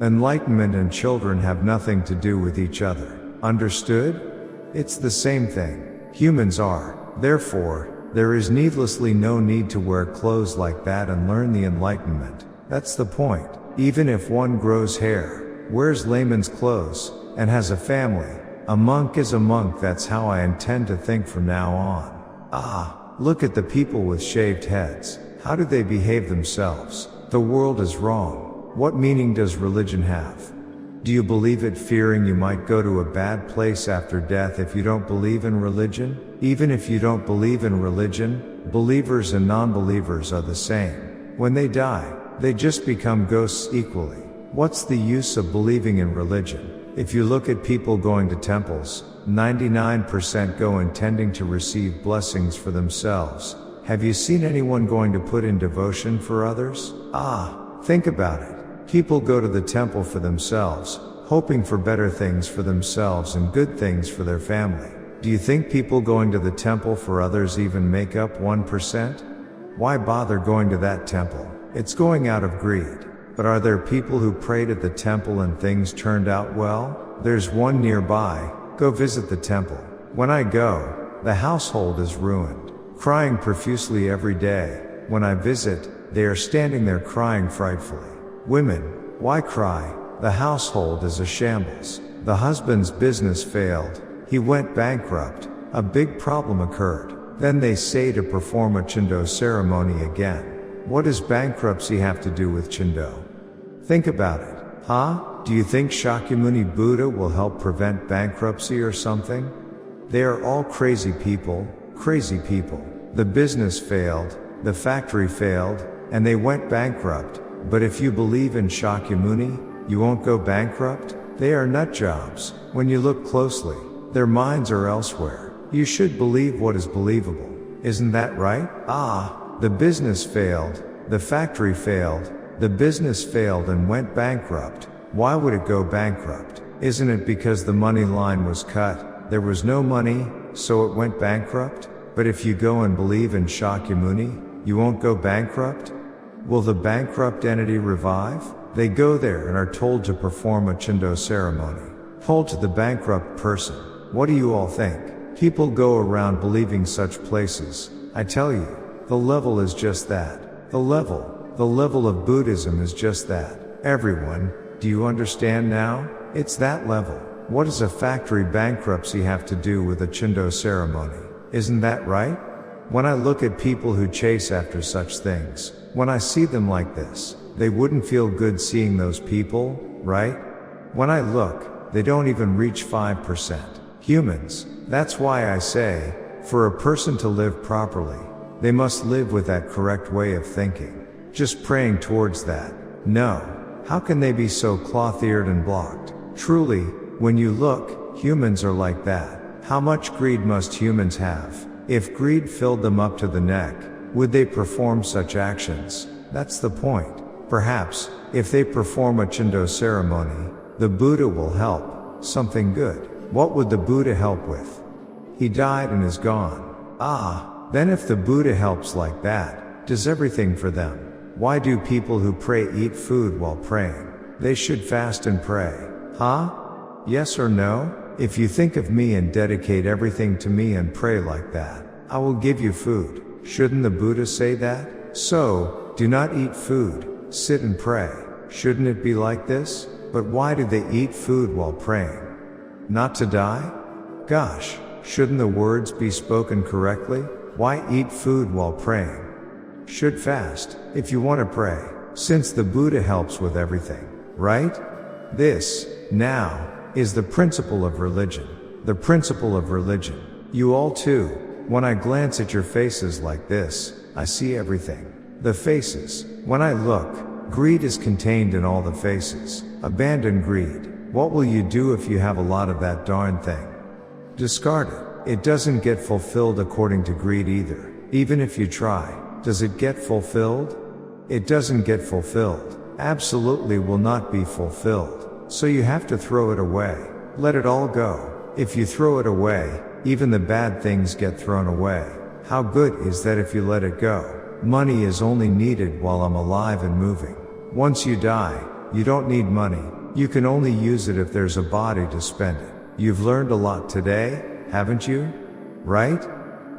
Speaker 1: Enlightenment and children have nothing to do with each other. Understood? It's the same thing. Humans are. Therefore, there is needlessly no need to wear clothes like that and learn the Enlightenment. That's the point. Even if one grows hair, wears layman's clothes, and has a family, a monk is a monk. That's how I intend to think from now on. Look at the people with shaved heads. How do they behave themselves? The world is wrong. What meaning does religion have? Do you believe it fearing you might go to a bad place after death if you don't believe in religion? Even if you don't believe in religion, believers and non-believers are the same. When they die, they just become ghosts equally. What's the use of believing in religion? If you look at people going to temples, 99% go intending to receive blessings for themselves. Have you seen anyone going to put in devotion for others? Think about it. People go to the temple for themselves, hoping for better things for themselves and good things for their family. Do you think people going to the temple for others even make up 1%? Why bother going to that temple? It's going out of greed. But are there people who prayed at the temple and things turned out well? There's one nearby. Go visit the temple. When I go, the household is ruined, crying profusely every day. When I visit, they are standing there crying frightfully. Women, why cry? The household is a shambles. The husband's business failed. He went bankrupt. A big problem occurred. Then they say to perform a Chindo ceremony again. What does bankruptcy have to do with Chindo? Think about it. Do you think Shakyamuni Buddha will help prevent bankruptcy or something? They are all crazy people, crazy people. The business failed, the factory failed, and they went bankrupt. But if you believe in Shakyamuni, you won't go bankrupt? They are nut jobs. When you look closely, their minds are elsewhere. You should believe what is believable. Isn't that right? The business failed, the factory failed, the business failed and went bankrupt. Why would it go bankrupt? Isn't it because the money line was cut? There was no money, so it went bankrupt? But if you go and believe in Shakyamuni, you won't go bankrupt? Will the bankrupt entity revive? They go there and are told to perform a Chindo ceremony. Told to the bankrupt person. What do you all think? People go around believing such places. I tell you, the level is just that. The level of Buddhism is just that. Everyone, do you understand now? It's that level. What does a factory bankruptcy have to do with a Chindo ceremony? Isn't that right? When I look at people who chase after such things, when I see them like this, they wouldn't feel good seeing those people, right? When I look, they don't even reach 5%. Humans. That's why I say, for a person to live properly, they must live with that correct way of thinking. Just praying towards that. No. How can they be so cloth-eared and blocked? Truly, when you look, humans are like that. How much greed must humans have? If greed filled them up to the neck, would they perform such actions? That's the point. Perhaps, if they perform a Chindo ceremony, the Buddha will help. Something good. What would the Buddha help with? He died and is gone. Then if the Buddha helps like that, does everything for them. Why do people who pray eat food while praying? They should fast and pray. Yes or no? If you think of me and dedicate everything to me and pray like that, I will give you food. Shouldn't the Buddha say that? So, do not eat food, sit and pray. Shouldn't it be like this? But why do they eat food while praying? Not to die? Gosh, shouldn't the words be spoken correctly? Why eat food while praying? Should fast, if you want to pray. since the Buddha helps with everything, right? This, now, is the principle of religion. The principle of religion. You all too. When I glance at your faces like this, I see everything. The faces. When I look, greed is contained in all the faces. Abandon greed. What will you do if you have a lot of that darn thing? Discard it. It doesn't get fulfilled according to greed either. Even if you try, does it get fulfilled? It doesn't get fulfilled. Absolutely will not be fulfilled. So you have to throw it away. Let it all go. If you throw it away, even the bad things get thrown away. How good is that if you let it go? Money is only needed while I'm alive and moving. Once you die, you don't need money. You can only use it if there's a body to spend it. You've learned a lot today, haven't you? Right?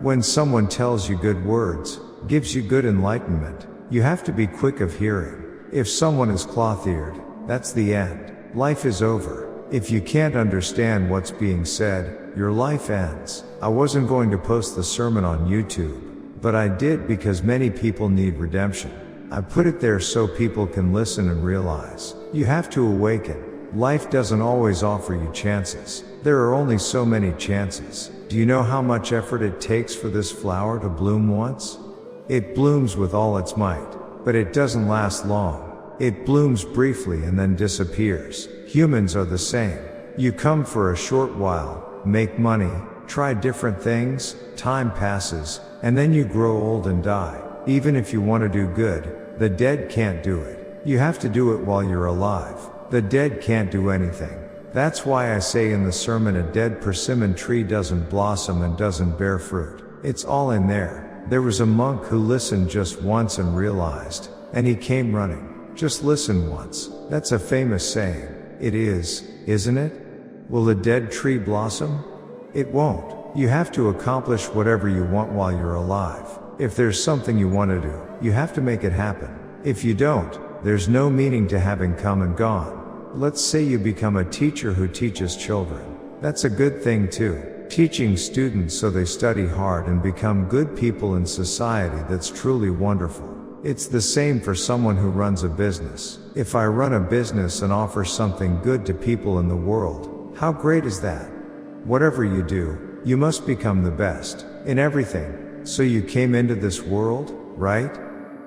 Speaker 1: When someone tells you good words, gives you good enlightenment, you have to be quick of hearing. If someone is cloth-eared, that's the end. Life is over. If you can't understand what's being said, your life ends. I wasn't going to post the sermon on YouTube, but I did because many people need redemption. I put it there so people can listen and realize. You have to awaken. Life doesn't always offer you chances. There are only so many chances. Do you know how much effort it takes for this flower to bloom once? It blooms with all its might, but it doesn't last long. It blooms briefly and then disappears. Humans are the same. You come for a short while, make money, try different things, time passes, and then you grow old and die. Even if you want to do good, the dead can't do it. You have to do it while you're alive. The dead can't do anything. That's why I say in the sermon a dead persimmon tree doesn't blossom and doesn't bear fruit. It's all in there. There was a monk who listened just once and realized, and he came running. Just listen once. That's a famous saying. It is, isn't it? Will a dead tree blossom? It won't. You have to accomplish whatever you want while you're alive. If there's something you want to do, you have to make it happen. If you don't, there's no meaning to having come and gone. Let's say you become a teacher who teaches children. That's a good thing too. Teaching students so they study hard and become good people in society, that's truly wonderful. It's the same for someone who runs a business. If I run a business and offer something good to people in the world, how great is that? Whatever you do, you must become the best in everything. So you came into this world, right?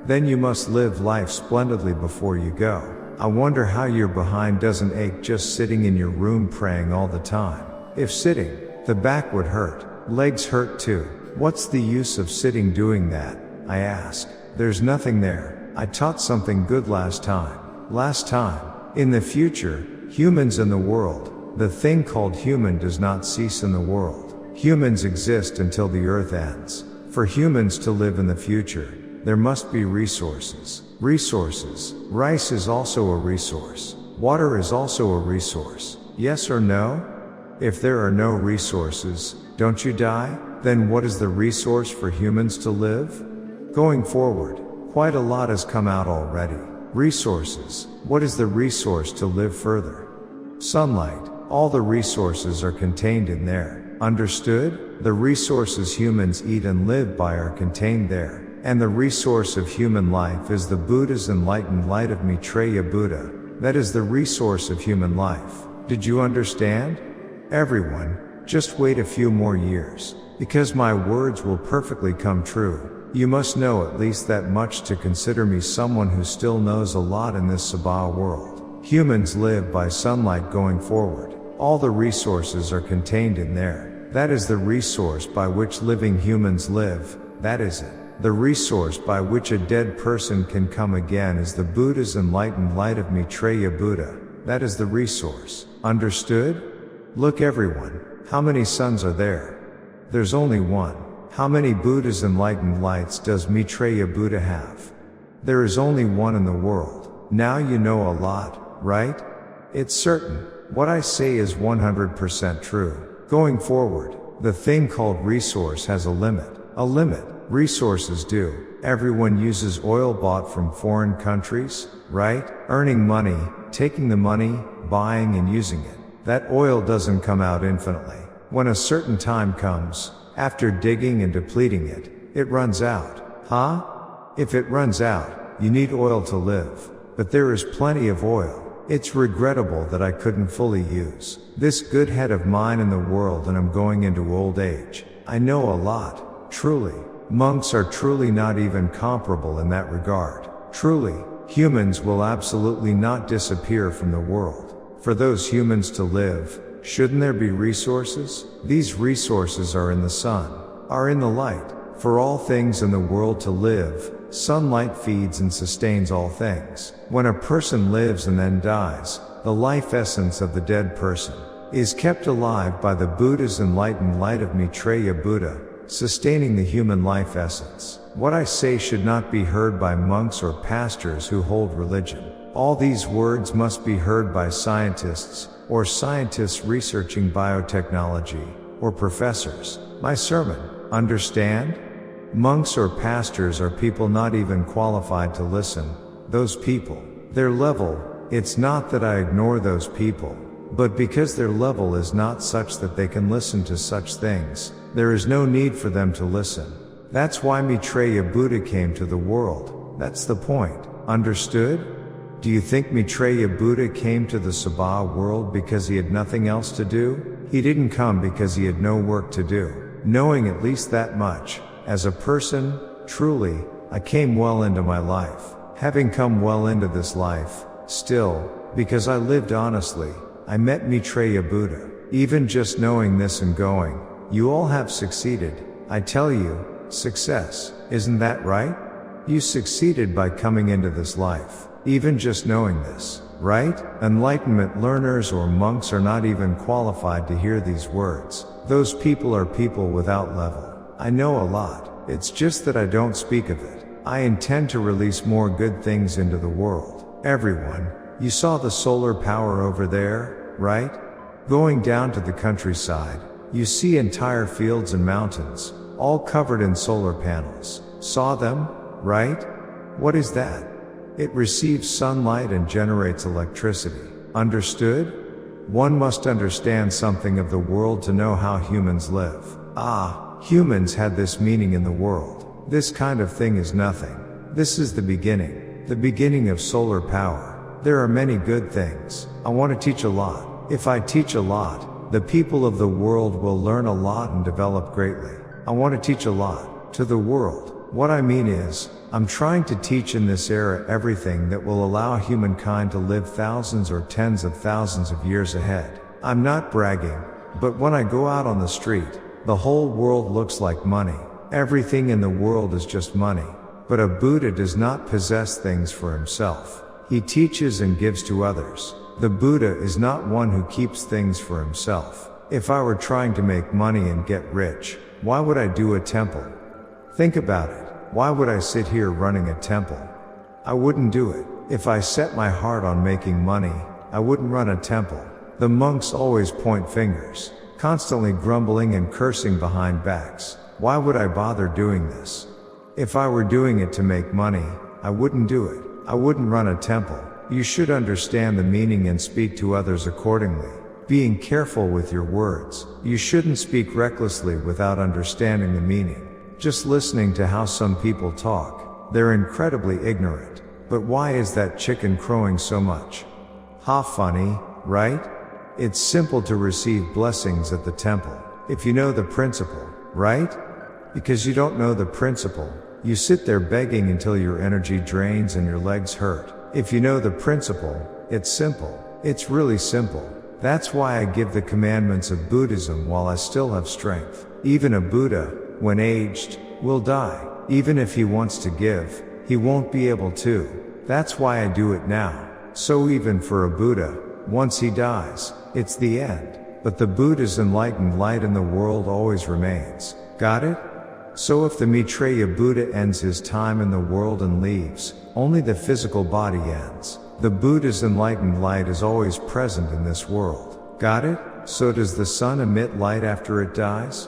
Speaker 1: Then you must live life splendidly before you go. I wonder how your behind doesn't ache just sitting in your room praying all the time. If sitting, the back would hurt. Legs hurt too. What's the use of sitting doing that? I ask. There's nothing there. I taught something good last time. In the future, humans in the world, the thing called human does not cease in the world. Humans exist until the earth ends. For humans to live in the future, there must be resources. Resources. Rice is also a resource. Water is also a resource. Yes or no? If there are no resources, don't you die? Then what is the resource for humans to live? Going forward, quite a lot has come out already. Resources. What is the resource to live further? Sunlight. All the resources are contained in there. Understood? The resources humans eat and live by are contained there. And the resource of human life is the Buddha's enlightened light of Maitreya Buddha. That is the resource of human life. Did you understand? Everyone, just wait a few more years, because my words will perfectly come true. You must know at least that much to consider me someone who still knows a lot in this Saha world. Humans live by sunlight going forward. All the resources are contained in there. That is the resource by which living humans live. That is it. The resource by which a dead person can come again is the Buddha's enlightened light of Maitreya Buddha. That is the resource. Understood? Look everyone, how many suns are there? There's only one. How many Buddha's enlightened lights does Maitreya Buddha have? There is only one in the world. Now you know a lot, right? It's certain. What I say is 100% true. Going forward, the thing called resource has a limit. A limit. Resources do. Everyone uses oil bought from foreign countries, right? Earning money, taking the money, buying and using it. That oil doesn't come out infinitely. When a certain time comes, after digging and depleting it, it runs out. If it runs out, you need oil to live. But there is plenty of oil. It's regrettable that I couldn't fully use this good head of mine in the world, and I'm going into old age. I know a lot, truly. Monks are truly not even comparable in that regard. Truly, humans will absolutely not disappear from the world. For those humans to live, shouldn't there be resources? These resources are in the sun, are in the light. For all things in the world to live, sunlight feeds and sustains all things. When a person lives and then dies, the life essence of the dead person is kept alive by the Buddha's enlightened light of Maitreya Buddha, sustaining the human life essence. What I say should not be heard by monks or pastors who hold religion. All these words must be heard by scientists, or scientists researching biotechnology, or professors. My sermon, understand? Monks or pastors are people not even qualified to listen. Those people, their level, it's not that I ignore those people, but because their level is not such that they can listen to such things, there is no need for them to listen. That's why Maitreya Buddha came to the world. That's the point. Understood? Do you think Maitreya Buddha came to the Saha World because he had nothing else to do? He didn't come because he had no work to do. Knowing at least that much, as a person, truly, I came well into my life. Having come well into this life, still, because I lived honestly, I met Maitreya Buddha. Even just knowing this and going, you all have succeeded. I tell you, success, isn't that right? You succeeded by coming into this life. Even just knowing this, right? Enlightenment learners or monks are not even qualified to hear these words. Those people are people without level. I know a lot, it's just that I don't speak of it. I intend to release more good things into the world. Everyone, you saw the solar power over there, right? Going down to the countryside, you see entire fields and mountains, all covered in solar panels. Saw them, right? What is that? It receives sunlight and generates electricity. Understood? One must understand something of the world to know how humans live. Humans had this meaning in the world. This kind of thing is nothing. This is the beginning of solar power. There are many good things. I want to teach a lot. If I teach a lot, the people of the world will learn a lot and develop greatly. I want to teach a lot to the world. What I mean is, I'm trying to teach in this era everything that will allow humankind to live thousands or tens of thousands of years ahead. I'm not bragging, but when I go out on the street, the whole world looks like money. Everything in the world is just money. But a Buddha does not possess things for himself. He teaches and gives to others. The Buddha is not one who keeps things for himself. If I were trying to make money and get rich, why would I do a temple? Think about it. Why would I sit here running a temple? I wouldn't do it. If I set my heart on making money, I wouldn't run a temple. The monks always point fingers, constantly grumbling and cursing behind backs. Why would I bother doing this? If I were doing it to make money, I wouldn't do it. I wouldn't run a temple. You should understand the meaning and speak to others accordingly. Being careful with your words. You shouldn't speak recklessly without understanding the meaning. Just listening to how some people talk, they're incredibly ignorant. But why is that chicken crowing so much? Ha, funny, right? It's simple to receive blessings at the temple, if you know the principle, right? Because you don't know the principle, you sit there begging until your energy drains and your legs hurt. If you know the principle, it's simple. It's really simple. That's why I give the commandments of Buddhism while I still have strength. Even a Buddha, when aged, will die. Even if he wants to give, he won't be able to. That's why I do it now. So even for a Buddha, once he dies, it's the end. But the Buddha's enlightened light in the world always remains. Got it? So if the Maitreya Buddha ends his time in the world and leaves, only the physical body ends. The Buddha's enlightened light is always present in this world. Got it? So does the sun emit light after it dies?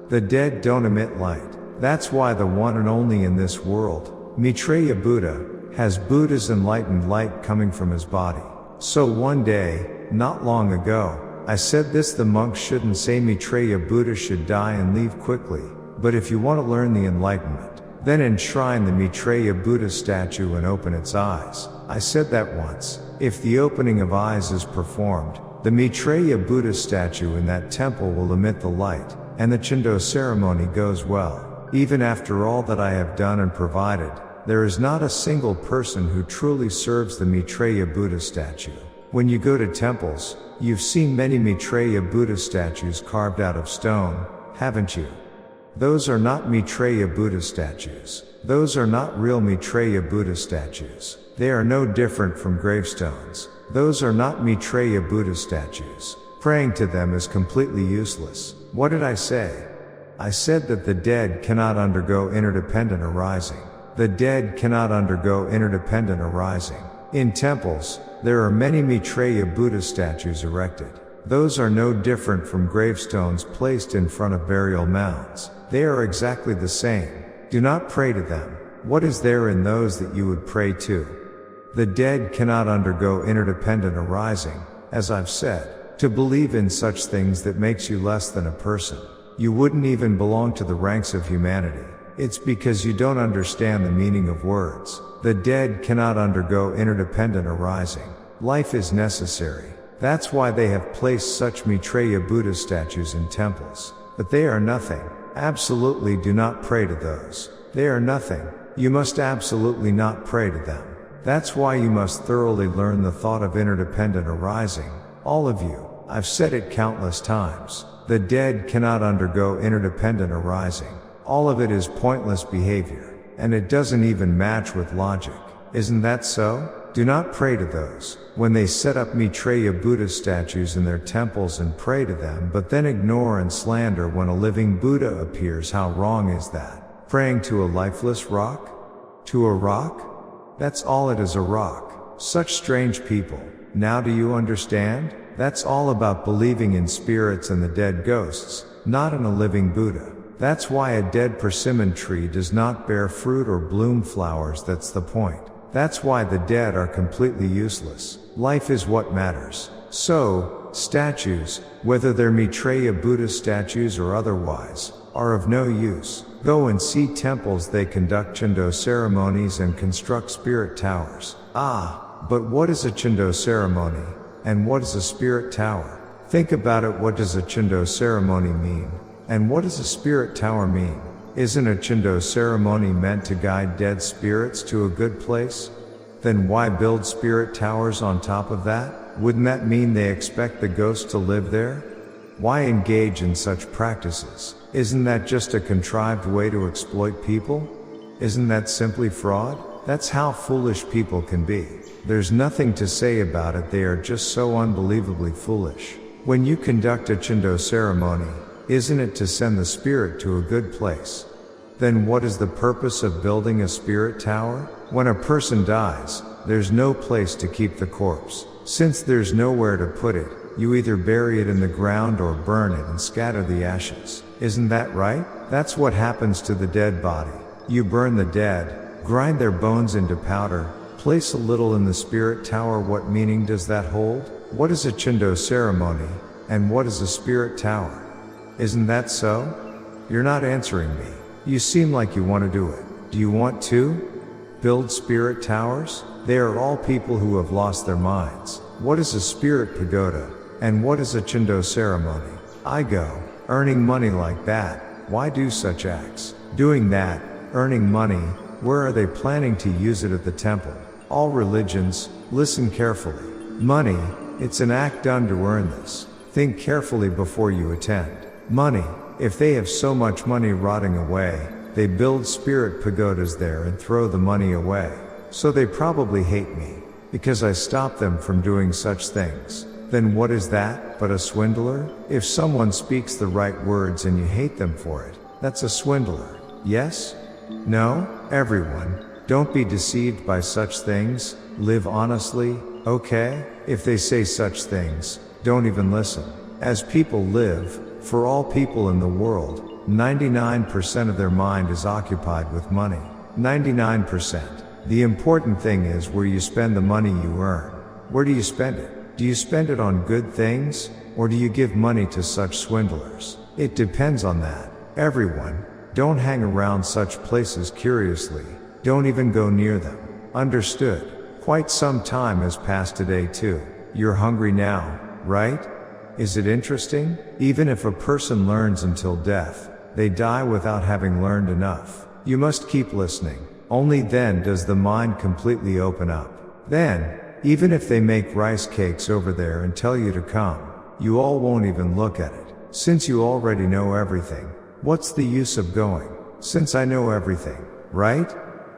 Speaker 1: The dead don't emit light. That's why the one and only in this world, Maitreya Buddha, has Buddha's enlightened light coming from his body. So one day, not long ago, I said this: the monks shouldn't say Maitreya Buddha should die and leave quickly, but if you want to learn the enlightenment, Then enshrine the Maitreya Buddha statue and open its eyes. I said that once. If the opening of eyes is performed, the Maitreya Buddha statue in that temple will emit the light, and the Chindo ceremony goes well. Even after all that I have done and provided, there is not a single person who truly serves the Maitreya Buddha statue. When you go to temples, you've seen many Maitreya Buddha statues carved out of stone, haven't you? Those are not Maitreya Buddha statues. Those are not real Maitreya Buddha statues. They are no different from gravestones. Those are not Maitreya Buddha statues. Praying to them is completely useless. What did I say? I said that the dead cannot undergo interdependent arising. The dead cannot undergo interdependent arising. In temples, there are many Maitreya Buddha statues erected. Those are no different from gravestones placed in front of burial mounds. They are exactly the same. Do not pray to them. What is there in those that you would pray to? The dead cannot undergo interdependent arising, as I've said. To believe in such things that makes you less than a person. You wouldn't even belong to the ranks of humanity. It's because you don't understand the meaning of words. The dead cannot undergo interdependent arising. Life is necessary. That's why they have placed such Maitreya Buddha statues in temples. But they are nothing. Absolutely do not pray to those. They are nothing. You must absolutely not pray to them. That's why you must thoroughly learn the thought of interdependent arising. All of you. I've said it countless times. The dead cannot undergo interdependent arising. All of it is pointless behavior. And it doesn't even match with logic. Isn't that so? Do not pray to those. When they set up Maitreya Buddha statues in their temples and pray to them but then ignore and slander when a living Buddha appears, how wrong is that? Praying to a lifeless rock? To a rock? That's all it is, a rock. Such strange people. Now do you understand? That's all about believing in spirits and the dead ghosts, not in a living Buddha. That's why a dead persimmon tree does not bear fruit or bloom flowers. That's the point. That's why the dead are completely useless. Life is what matters. So, statues, whether they're Maitreya Buddha statues or otherwise, are of no use. Go and see temples. They conduct Chindo ceremonies and construct spirit towers. But what is a Chindo ceremony? And what is a spirit tower? Think about it. What does a Chindo ceremony mean? And what does a spirit tower mean? Isn't a Chindo ceremony meant to guide dead spirits to a good place? Then why build spirit towers on top of that? Wouldn't that mean they expect the ghosts to live there? Why engage in such practices? Isn't that just a contrived way to exploit people? Isn't that simply fraud? That's how foolish people can be. There's nothing to say about it. They are just so unbelievably foolish. When you conduct a Chindo ceremony, isn't it to send the spirit to a good place? Then what is the purpose of building a spirit tower? When a person dies, there's no place to keep the corpse. Since there's nowhere to put it, you either bury it in the ground or burn it and scatter the ashes. Isn't that right? That's what happens to the dead body. You burn the dead, grind their bones into powder, place a little in the spirit tower. What meaning does that hold? What is a Chindo ceremony? And what is a spirit tower? Isn't that so? You're not answering me. You seem like you want to do it. Do you want to build spirit towers? They are all people who have lost their minds. What is a spirit pagoda? And what is a Chindo ceremony? I go, earning money like that. Why do such acts? Doing that, earning money, where are they planning to use it? At the temple. All religions, listen carefully. Money, it's an act done to earn this. Think carefully before you attend. Money, if they have so much money rotting away, they build spirit pagodas there and throw the money away. So they probably hate me, because I stop them from doing such things. Then what is that but a swindler? If someone speaks the right words and you hate them for it, that's a swindler. Yes? No? Everyone, don't be deceived by such things. Live honestly, okay? If they say such things, don't even listen. As people live, for all people in the world, 99% of their mind is occupied with money. 99%. The important thing is where you spend the money you earn. Where do you spend it? Do you spend it on good things, or do you give money to such swindlers? It depends on that. Everyone, Don't hang around such places curiously. Don't even go near them. Understood? Quite some time has passed today too. You're hungry now, right? Is it interesting? Even if a person learns until death, they die without having learned enough. You must keep listening. Only then does the mind completely open up. Then, even if they make rice cakes over there and tell you to come, you all won't even look at it. Since you already know everything, what's the use of going? Since I know everything, right?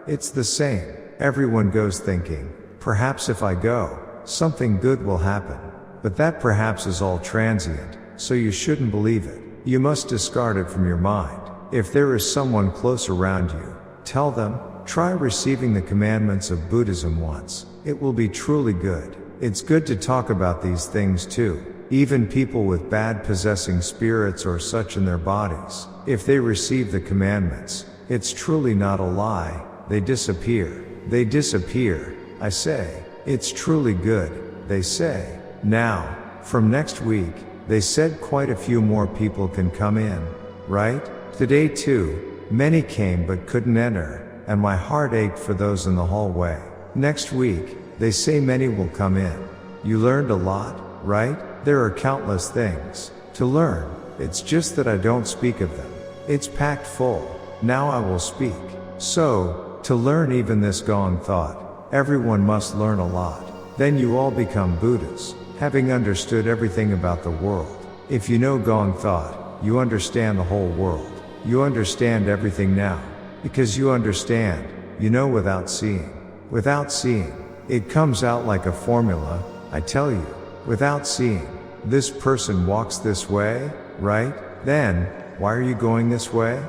Speaker 1: It's the same. Everyone goes thinking, perhaps if I go, something good will happen. But that perhaps is all transient, so you shouldn't believe it. You must discard it from your mind. If there is someone close around you, tell them, try receiving the commandments of Buddhism once. It will be truly good. It's good to talk about these things too. Even people with bad possessing spirits or such in their bodies, if they receive the commandments, it's truly not a lie. They disappear. They disappear, I say. It's truly good, they say. Now, from next week, they said quite a few more people can come in, right? Today too, many came but couldn't enter, and my heart ached for those in the hallway. Next week, they say many will come in. You learned a lot, right? There are countless things to learn. It's just that I don't speak of them. It's packed full. Now I will speak. So, to learn even this Gong thought, everyone must learn a lot. Then you all become Buddhas, having understood everything about the world. If you know Gong thought, you understand the whole world. You understand everything now. Because you understand, you know without seeing. Without seeing, it comes out like a formula, I tell you. Without seeing, this person walks this way, right? Then, why are you going this way?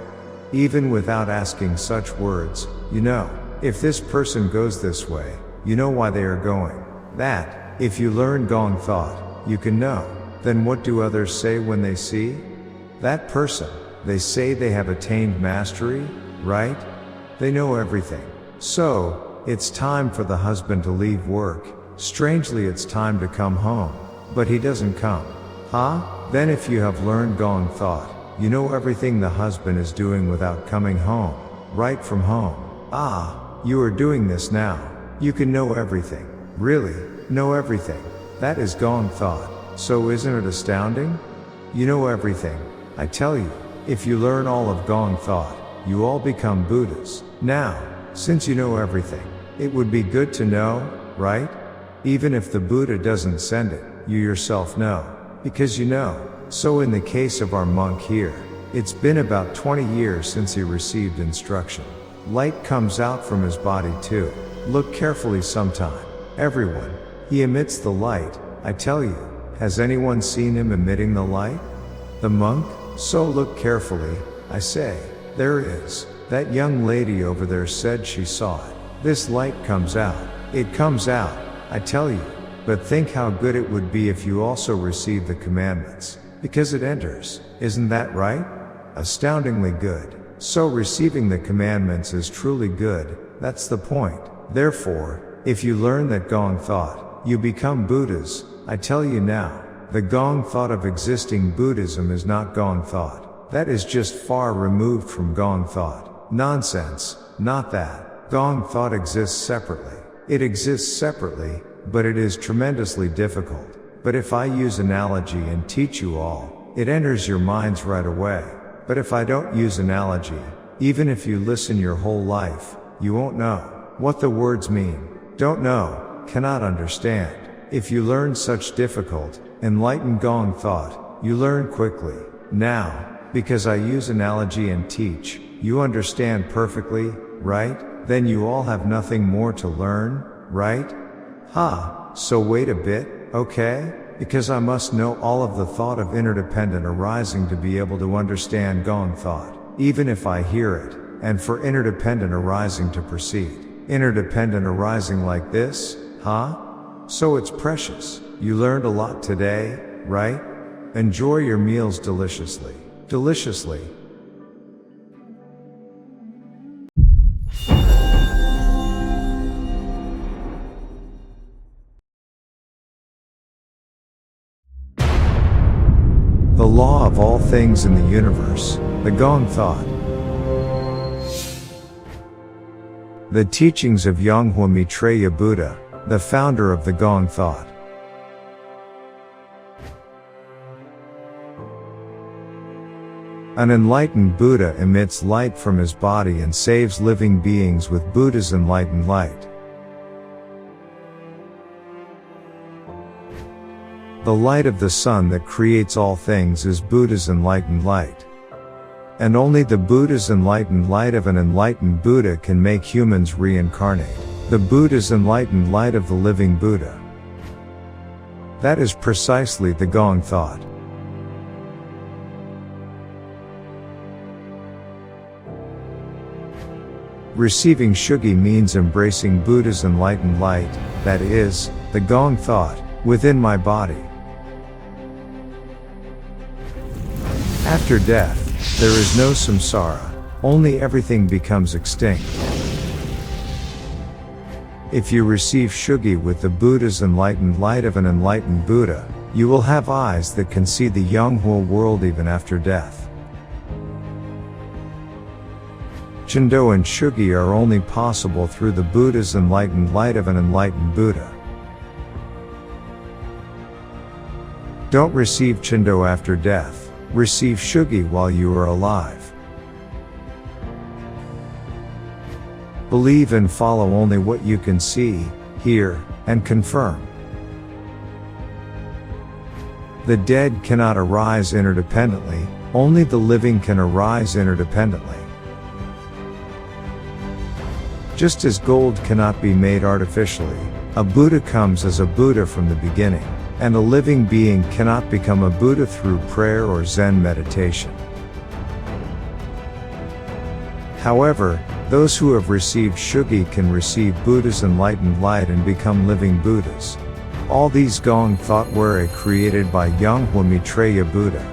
Speaker 1: Even without asking such words, you know. If this person goes this way, you know why they are going. That, if you learn Gong thought, you can know. Then what do others say when they see that person? They say they have attained mastery, right? They know everything. So, it's time for the husband to leave work. Strangely, it's time to come home. But he doesn't come. Huh? Then if you have learned Gong thought, you know everything the husband is doing without coming home. Right from home. Ah, you are doing this now. You can know everything. Really, know everything. That is Gong thought. So isn't it astounding? You know everything. I tell you, if you learn all of Gong thought, you all become Buddhas. Now, since you know everything, it would be good to know, right? Even if the Buddha doesn't send it, you yourself know. Because you know. So in the case of our monk here, it's been about 20 years since he received instruction. Light comes out from his body too. Look carefully sometime. Everyone. He emits the light, I tell you. Has anyone seen him emitting the light? The monk? So look carefully, I say. There is. That young lady over there said she saw it. This light comes out. It comes out, I tell you. But think how good it would be if you also received the commandments. Because it enters. Isn't that right? Astoundingly good. So receiving the commandments is truly good. That's the point. Therefore, if you learn that Gong thought, you become Buddhas. I tell you now, the Gong thought of existing Buddhism is not Gong thought. That is just far removed from Gong thought. Nonsense. Not that. Gong thought exists separately. It exists separately, but it is tremendously difficult. But if I use analogy and teach you all, it enters your minds right away. But if I don't use analogy, even if you listen your whole life, you won't know what the words mean. Don't know, cannot understand. If you learn such difficult, enlightened Gong thought, you learn quickly. Now, because I use analogy and teach, you understand perfectly, right? Then you all have nothing more to learn, right? So wait a bit, okay? Because I must know all of the thought of interdependent arising to be able to understand Gong thought, even if I hear it, and for interdependent arising to proceed. Interdependent arising like this, So it's precious. You learned a lot today, right? Enjoy your meals deliciously. Deliciously. The law of all things in the universe, the Gong thought. The teachings of Yonghwa Maitreya Buddha, the founder of the Gong thought. An enlightened Buddha emits light from his body and saves living beings with Buddha's enlightened light. The light of the sun that creates all things is Buddha's enlightened light. And only the Buddha's enlightened light of an enlightened Buddha can make humans reincarnate. The Buddha's enlightened light of the living Buddha. That is precisely the Gong thought. Receiving Shugi means embracing Buddha's enlightened light, that is, the Gong thought, within my body. After death, there is no samsara, only everything becomes extinct. If you receive Shugi with the Buddha's enlightened light of an enlightened Buddha, you will have eyes that can see the Yonghwa world even after death. Chendo and Shugi are only possible through the Buddha's enlightened light of an enlightened Buddha. Don't receive Chendo after death, receive Shugi while you are alive. Believe and follow only what you can see, hear, and confirm. The dead cannot arise interdependently, only the living can arise interdependently. Just as gold cannot be made artificially, a Buddha comes as a Buddha from the beginning, and a living being cannot become a Buddha through prayer or Zen meditation. However, those who have received Shugi can receive Buddha's enlightened light and become living Buddhas. All these Gong thought were created by Yonghwa Maitreya Buddha.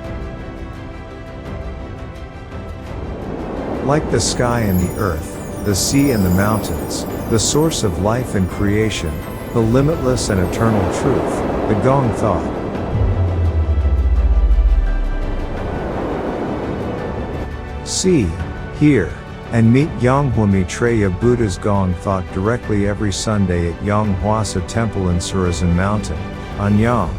Speaker 1: Like the sky and the earth, the sea and the mountains, the source of life and creation, the limitless and eternal truth, the Gong thought. See, hear, and meet Yonghwa Maitreya Buddha's Gong thought directly every Sunday at Yonghwa Temple in Surazan Mountain, Anyang.